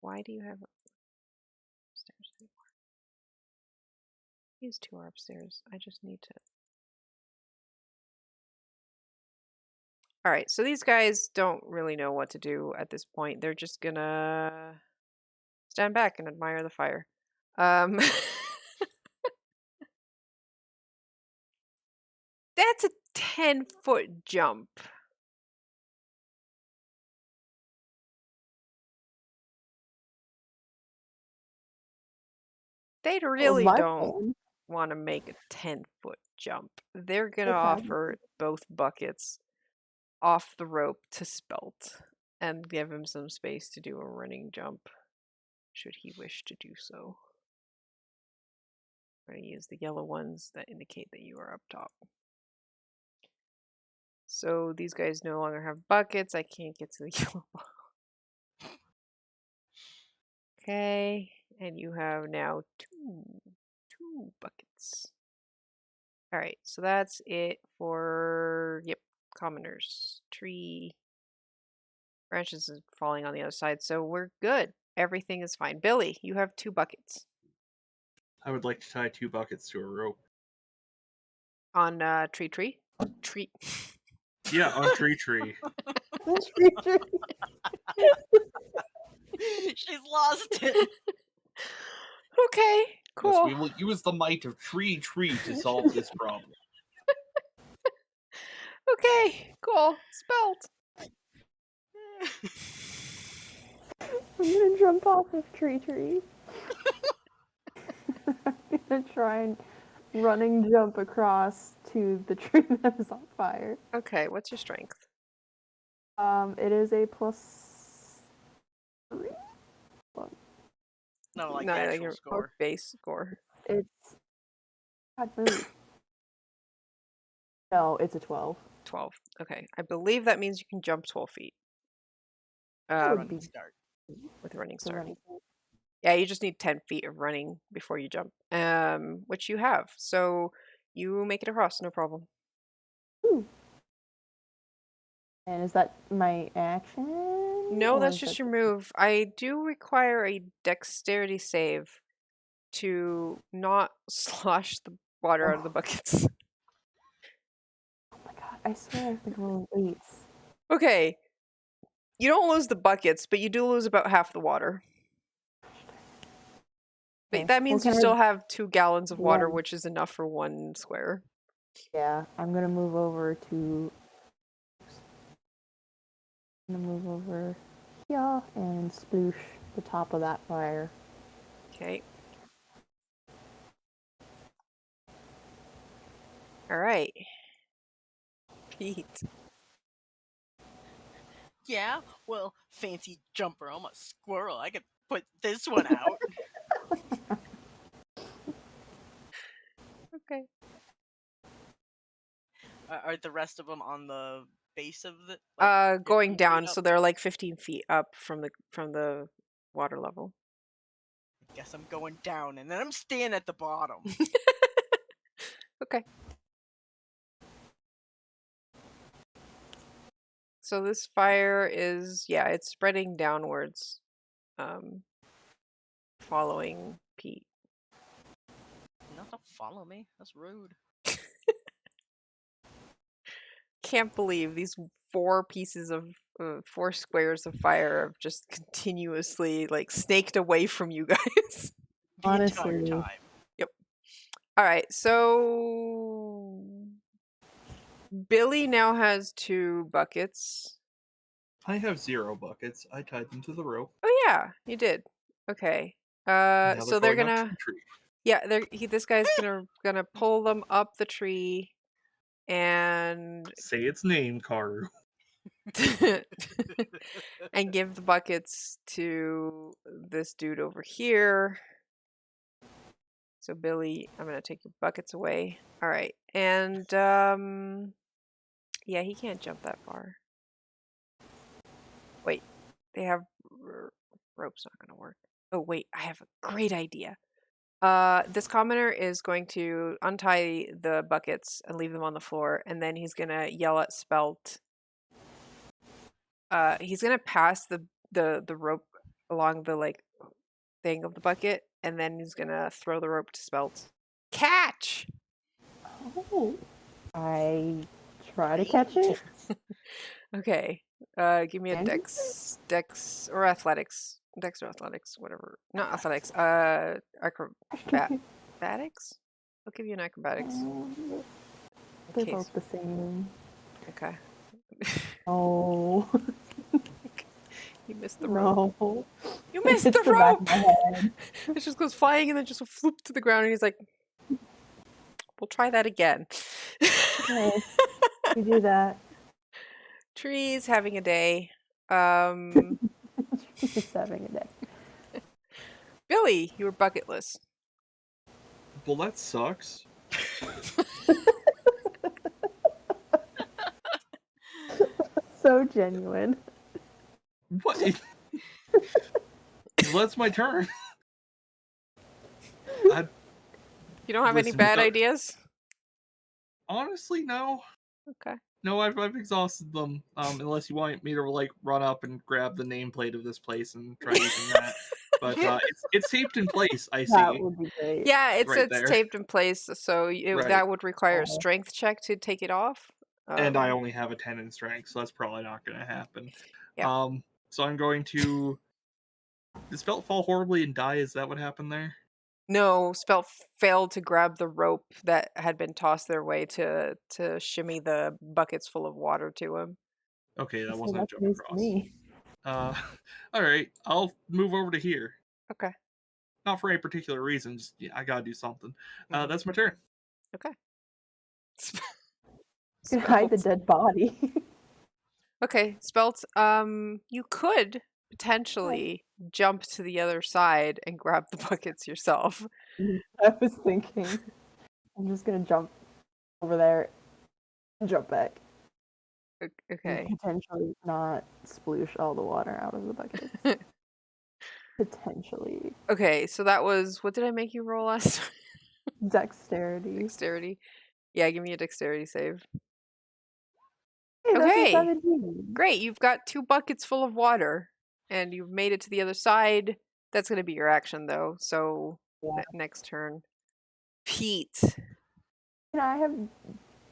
Why do you have upstairs anymore? These 2 are upstairs. I just need to. All right, so these guys don't really know what to do at this point. They're just gonna stand back and admire the fire. That's a 10-foot jump. They That was really my don't plan. want to make a 10-foot jump. They're gonna If I offer both buckets off the rope to Spelt and give him some space to do a running jump, should he wish to do so. I'm going to use the yellow ones that indicate that you are up top. So these guys no longer have buckets. I can't get to the yellow ball. Okay, and you have now two buckets. All right, so that's it for, yep, commoners. Tree branches is falling on the other side, so we're good. Everything is fine. Billy, you have 2 buckets I would like to tie 2 buckets to a rope. on tree. Yeah, on tree. She's lost it. Okay, Yes, cool. we will use the might of tree to solve this problem. Okay, cool. Spelt. I'm gonna jump off of tree. I'm gonna try and running jump across to the tree that is on fire. Okay, what's your strength? It is a +3. No, like No, the actual your score. base score. It's God move. No, it's a 12. 12. Okay, I believe that means you can jump 12 feet. That would Running be start. With running the start. running start. Yeah, you just need 10 feet of running before you jump, which you have. So you make it across, no problem. Ooh. And is that my action? No, or that's is just that your move. I do require a dexterity save to not slosh the water out of the Oh. buckets. Oh my god, I swear I've been rolling 8s. Okay. You don't lose the buckets, but you do lose about half the water. But Okay. that Well, means you can still I? have 2 gallons of water, Yeah. which is enough for 1 square. Yeah, I'm gonna move over to. I'm gonna move over here and sploosh the top of that fire. Okay. All right. Pete. Yeah, well, fancy jumper. I'm a squirrel. I could put this one out. Okay. Are the rest of them on the base of the like Going 15 feet down, up? so they're like 15 feet up from the water level. Guess I'm going down, and then I'm staying at the bottom. Okay. So this fire is, yeah, it's spreading downwards, following Pete. Not to follow me. That's rude. Can't believe these 4 pieces of 4 squares of fire have just continuously like snaked away from you guys. The entire Honestly. time. Yep. All right, so Billy now has 2 buckets. I have 0 buckets. I tied them to the rope. Oh yeah, you did. Okay. Now So they're they're going up to gonna, the tree. yeah, this guy's gonna pull them up the tree and Say its name, Karu. and give the buckets to this dude over here. So Billy, I'm gonna take your buckets away. All right, and yeah, he can't jump that far. Wait, they have rope's not gonna work. Oh wait, I have a great idea. This commoner is going to untie the buckets and leave them on the floor, and then he's gonna yell at Spelt. He's gonna pass the rope along the like thing of the bucket, and then he's gonna throw the rope to Spelt. Catch! Oh. I try to catch it. Okay. Give me a And dex or athletics. Dex or athletics, whatever. Not athletics. Acrobatics? I'll give you an acrobatics. They're Okay. both the same. Okay. Oh. You missed the rope. No. You It missed hits the the back of rope! my head. It just goes flying and then just floop to the ground, and he's like, we'll try that again. Okay. You do that. Trees having a day. Just having a day. Billy, you were bucketless. Well, that sucks. So genuine. What? Well, that's my turn. You don't have any Listen, bad ideas? Honestly, no. Okay. No, I've exhausted them. Unless you want me to like run up and grab the nameplate of this place and try using that. But it's taped in place. I That see would be great. Yeah, right it's there. taped in place, so Right. that would require a Oh. strength check to take it off. And I only have a 10 in strength, so that's probably not going to happen. Yeah. So I'm going to. Does Felt fall horribly and die? Is that what happened there? No, Spelt failed to grab the rope that had been tossed their way to shimmy the buckets full of water to him. Okay, that So wasn't a that's jump news to across. me. All right, I'll move over to here. Okay. Not for any particular reason. Just I gotta do something. Mhm. That's my turn. Okay. You could hide the Spelt. dead body. Okay, Spelt, you could potentially jump to the other side and grab the buckets yourself. I was thinking, I'm just gonna jump over there and jump back. Okay. And potentially not sploosh all the water out of the bucket. Potentially. Okay, so that was, what did I make you roll last time? Dexterity. Dexterity. Yeah, give me a dexterity save. Hey, that's a Okay. 17. Great. You've got 2 buckets full of water, and you've made it to the other side. That's going to be your action, though. So Yeah. next turn, Pete. Can I have,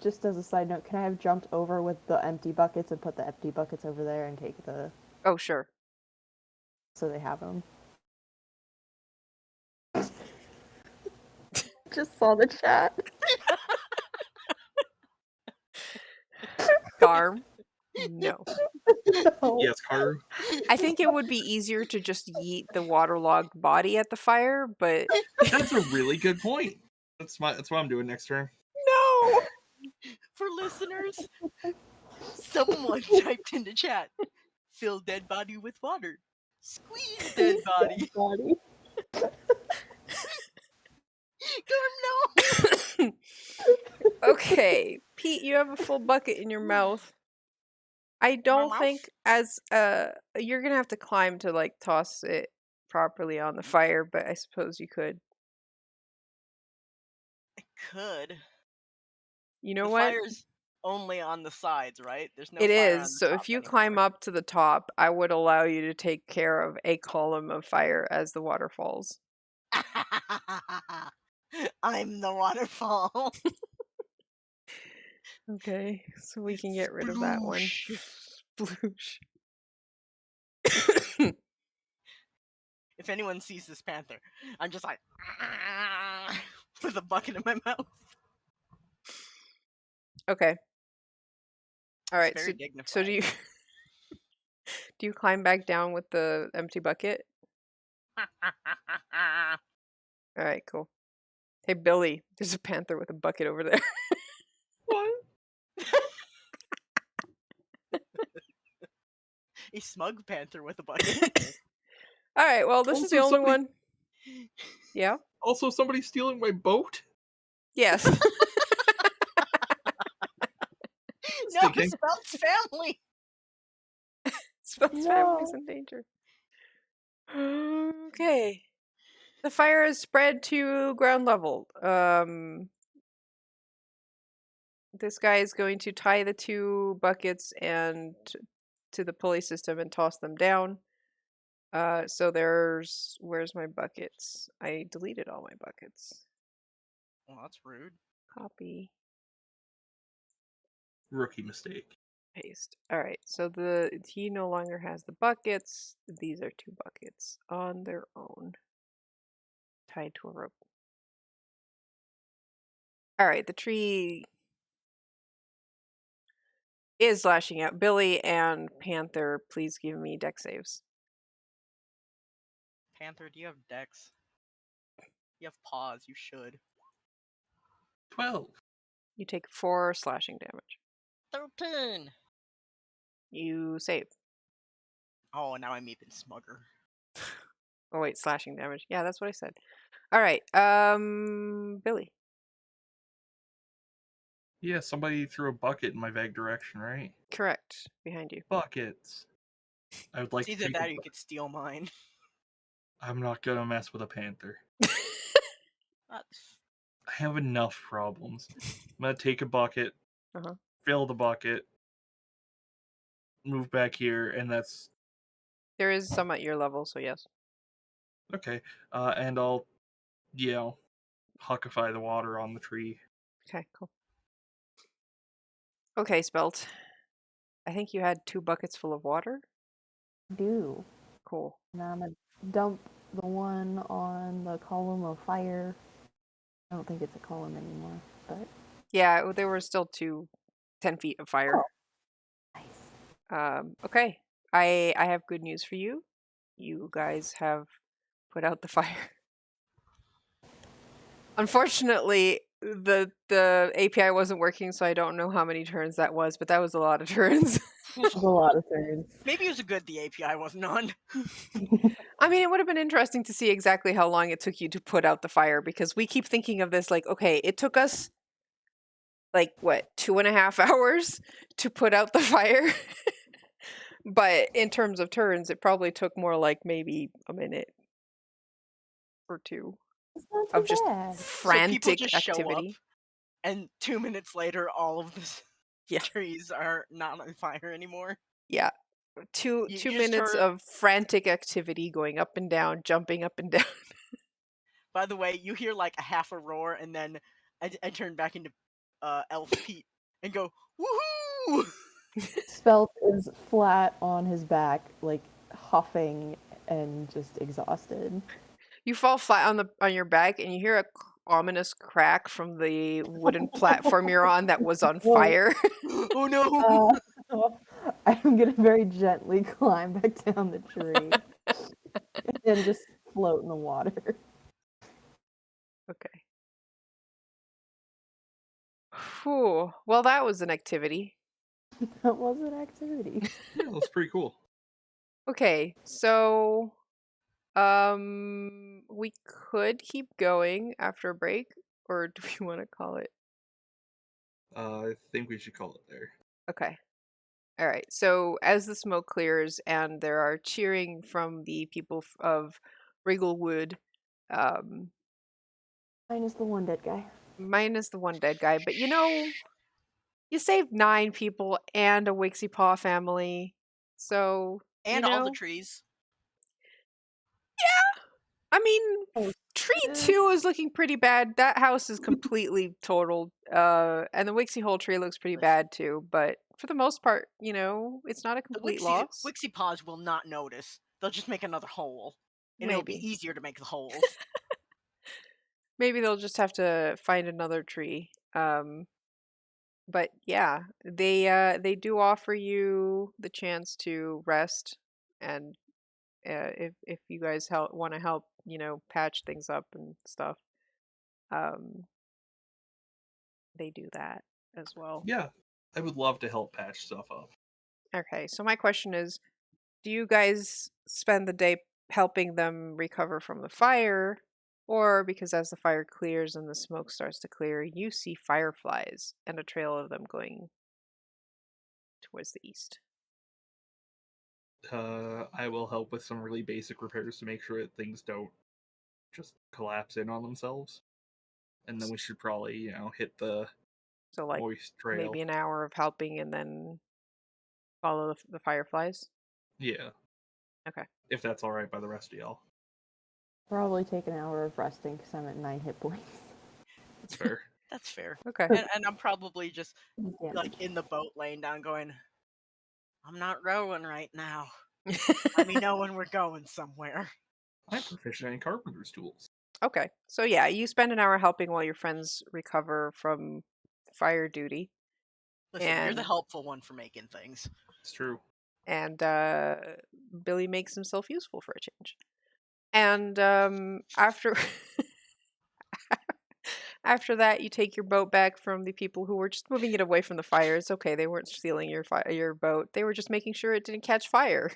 just as a side note, can I have jumped over with the empty buckets and put the empty buckets over there and take the, Oh, sure. so they have them? Just saw the chat. Garm. No. No. Yes, Karu. I think it would be easier to just yeet the waterlogged body at the fire, but That's a really good point. That's what I'm doing next turn. no. For listeners, someone typed in the chat, fill dead body with water. Squeeze dead body. Body. Garm, no! Okay, Pete, you have a full bucket in your mouth. I don't mouth? think as you're gonna have to climb to like toss it properly on the fire, but I suppose you could. I could. You know The what? fire's only on the sides, right? There's no It fire on is. the So top if you climb anymore. up to the top, I would allow you to take care of a column of fire as the water falls. I'm the waterfall. Okay, so we can get rid of that one. Sploosh. Sploosh. If anyone sees this panther, I'm just like with a bucket in my mouth. Okay. All It's right. very So dignified. do you do you climb back down with the empty bucket? All right, cool. Hey Billy, there's a panther with a bucket over there. What? A smug panther with a bucket. All right. Well, this is the Also, only somebody- one. Yeah. Also, somebody stealing my boat? Yes. No, Thinking. Spelt's family. Spell's family's in danger. Okay. The fire is spread to ground level. This guy is going to tie the 2 buckets and to the pulley system and toss them down. So where's my buckets? I deleted all my buckets. Well, that's rude. Copy, Rookie mistake. paste. All right. So he no longer has the buckets. These are 2 buckets on their own, tied to a rope. All right. The tree is lashing out. Billy and Panther, please give me deck saves. Panther, do you have dex? You have paws. You should. 12. You take 4 slashing damage. 13. You save. Oh, now I'm even smugger. Oh wait, slashing damage. Yeah, that's what I said. All right. Billy. Yeah, somebody threw a bucket in my vague direction, right? Correct. Behind you. Buckets. I would like It's to either take that a or you could steal mine. I'm not gonna mess with a panther. That's... I have enough problems. I'm gonna take a bucket, Uh-huh. fill the bucket, move back here, and that's There is some at your level, so yes. okay. And I'll, huckify the water on the tree. Okay, cool. Okay, Spelt. I think you had 2 buckets full of water. Do. Cool. Now I'm gonna dump the one on the column of fire. I don't think it's a column anymore, but Yeah, there were still 10 feet of fire. nice. Okay. I have good news for you. You guys have put out the fire. Unfortunately, the API wasn't working, so I don't know how many turns that was, but that was a lot of turns. There's a lot of turns. Maybe it was a good the API wasn't on. I mean, it would have been interesting to see exactly how long it took you to put out the fire, because we keep thinking of this like, okay, it took us like what, 2.5 hours to put out the fire. But in terms of turns, it probably took more like maybe a minute or 2 It's not of too just bad. So people frantic just show up, activity. and 2 minutes later, all of this Yeah. trees are not on fire anymore. Yeah. Two You two just minutes heard. of frantic activity going up and down, jumping up and down. By the way, you hear like a half a roar, and then I turn back into Elf Pete and go woohoo! Spelt is flat on his back, like huffing and just exhausted. You fall flat on your back and you hear a ominous crack from the wooden platform you're on that was on Whoa. fire. Oh no! I'm gonna very gently climb back down the tree and just float in the water. Okay. Whew. Well, that was an activity. That was an activity. Yeah, that's pretty cool. Okay, so we could keep going after a break, or do we want to call it? I think we should call it there. Okay. All right. So as the smoke clears and there are cheering from the people of Wrigglewood, um, Minus the one dead guy. minus the one dead guy, but you saved 9 people and a Wixie Paw family, so And all the trees. I mean, Oh, tree eh. 2 is looking pretty bad. That house is completely totaled. And the Wixie Hole tree looks pretty Listen. bad too. But for the most part, it's not a The complete loss. Wixie Paws will not notice. They'll just make another hole. And it'll be Maybe. easier to make the holes. Maybe they'll just have to find another tree. But yeah, they do offer you the chance to rest, and if you guys want to help, patch things up and stuff, um, they do that as well. Yeah, I would love to help patch stuff up. Okay, so my question is, do you guys spend the day helping them recover from the fire? Or because as the fire clears and the smoke starts to clear, you see fireflies and a trail of them going towards the east. I will help with some really basic repairs to make sure that things don't just collapse in on themselves. And then we should probably, hit the So like moist trail. maybe an hour of helping and then follow the fireflies. Yeah. Okay. If that's all right by the rest of y'all. Probably take an hour of resting because I'm at 9 hit points. That's fair. That's fair. Okay. And I'm probably just like in the boat laying down going, I'm not rowing right now. Let me know when we're going somewhere. I'm proficient in carpenter's tools. Okay. So yeah, you spend an hour helping while your friends recover from fire duty. Listen, you're the And- helpful one for making things. It's true. And Billy makes himself useful for a change. And after after that, you take your boat back from the people who were just moving it away from the fire. It's okay; they weren't stealing your boat. They were just making sure it didn't catch fire.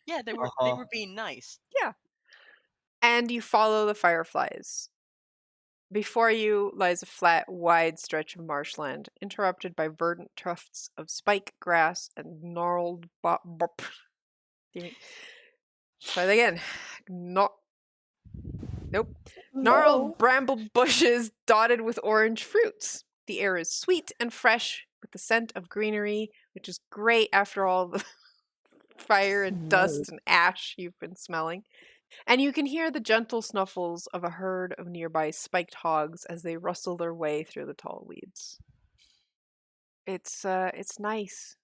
Yeah, they were being nice. Yeah. And you follow the fireflies. Before you lies a flat, wide stretch of marshland, interrupted by verdant tufts of spike grass and gnarled Try that again. Nope. Gnarled bramble bushes dotted with orange fruits. The air is sweet and fresh with the scent of greenery, which is great after all the fire and dust and ash you've been smelling. And you can hear the gentle snuffles of a herd of nearby spiked hogs as they rustle their way through the tall weeds. It's nice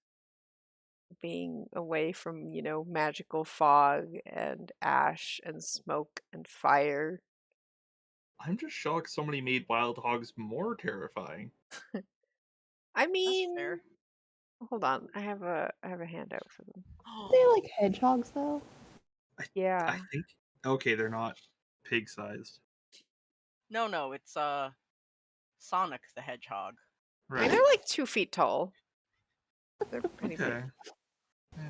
being away from, magical fog and ash and smoke and fire. I'm just shocked somebody made wild hogs more terrifying. I mean, That's fair. hold on. I have a handout for them. They like hedgehogs though. Yeah. I think. Okay, they're not pig-sized. No, it's Sonic the Hedgehog. I mean, Right. they're like 2 feet tall. They're pretty Okay. big. Yeah.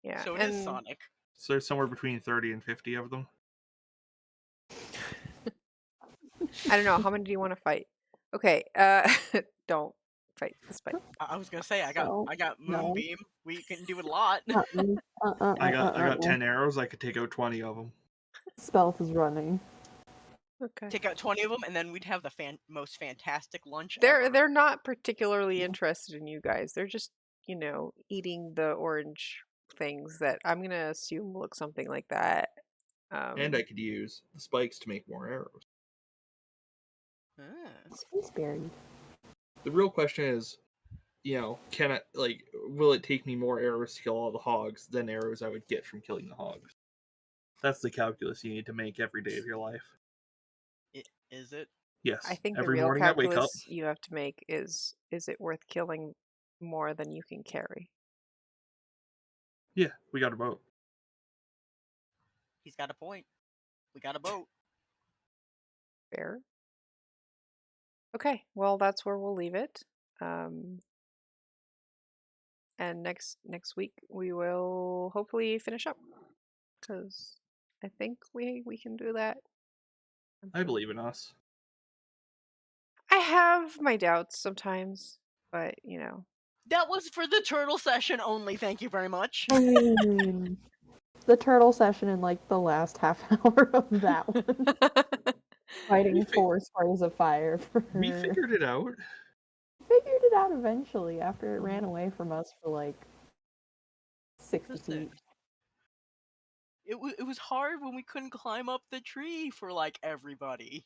Yeah. So it is Sonic. So there's somewhere between 30 and 50 of them. I don't know. How many do you want to fight? Okay. Don't fight the spike. I was gonna say I got No. Moonbeam. We can do a lot. I got 10 arrows. I could take out 20 of them. Spelt is running. Okay. Take out 20 of them, and then we'd have the most fantastic lunch They're ever. they're not particularly Yeah. interested in you guys. They're just, eating the orange things that I'm gonna assume look something like that. And I could use the spikes to make more arrows. Ah. Spaceberry. The real question is, can I will it take me more arrows to kill all the hogs than arrows I would get from killing the hogs? That's the calculus you need to make every day of your life. Is it? I Yes. think the Every real morning I wake up. calculus you have to make is it worth killing more than you can carry? Yeah, we got a boat. He's got a point. We got a boat. Fair. Okay, well that's where we'll leave it. And next week we will hopefully finish up because I think we can do that. I believe in us. I have my doubts sometimes, but That was for the turtle session only. Thank you very much. I mean, the turtle session in like the last half hour of that one, fighting fi- 4 sprays of fire for. We figured it out. Figured it out eventually after it ran away from us for like 60 Listen, feet. it was hard when we couldn't climb up the tree for like everybody.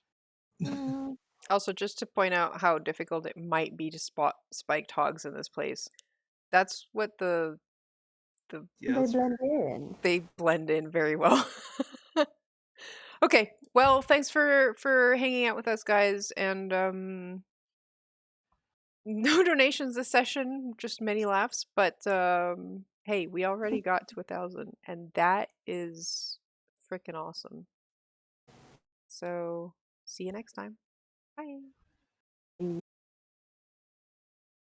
Mm, Also, just to point out how difficult it might be to spot spiked hogs in this place, that's what Yeah, they that's blend in. they blend in very well. Okay, well, thanks for hanging out with us, guys, and no donations this session, just many laughs. But hey, we already got to 1,000, and that is freaking awesome. So, see you next time. Bye.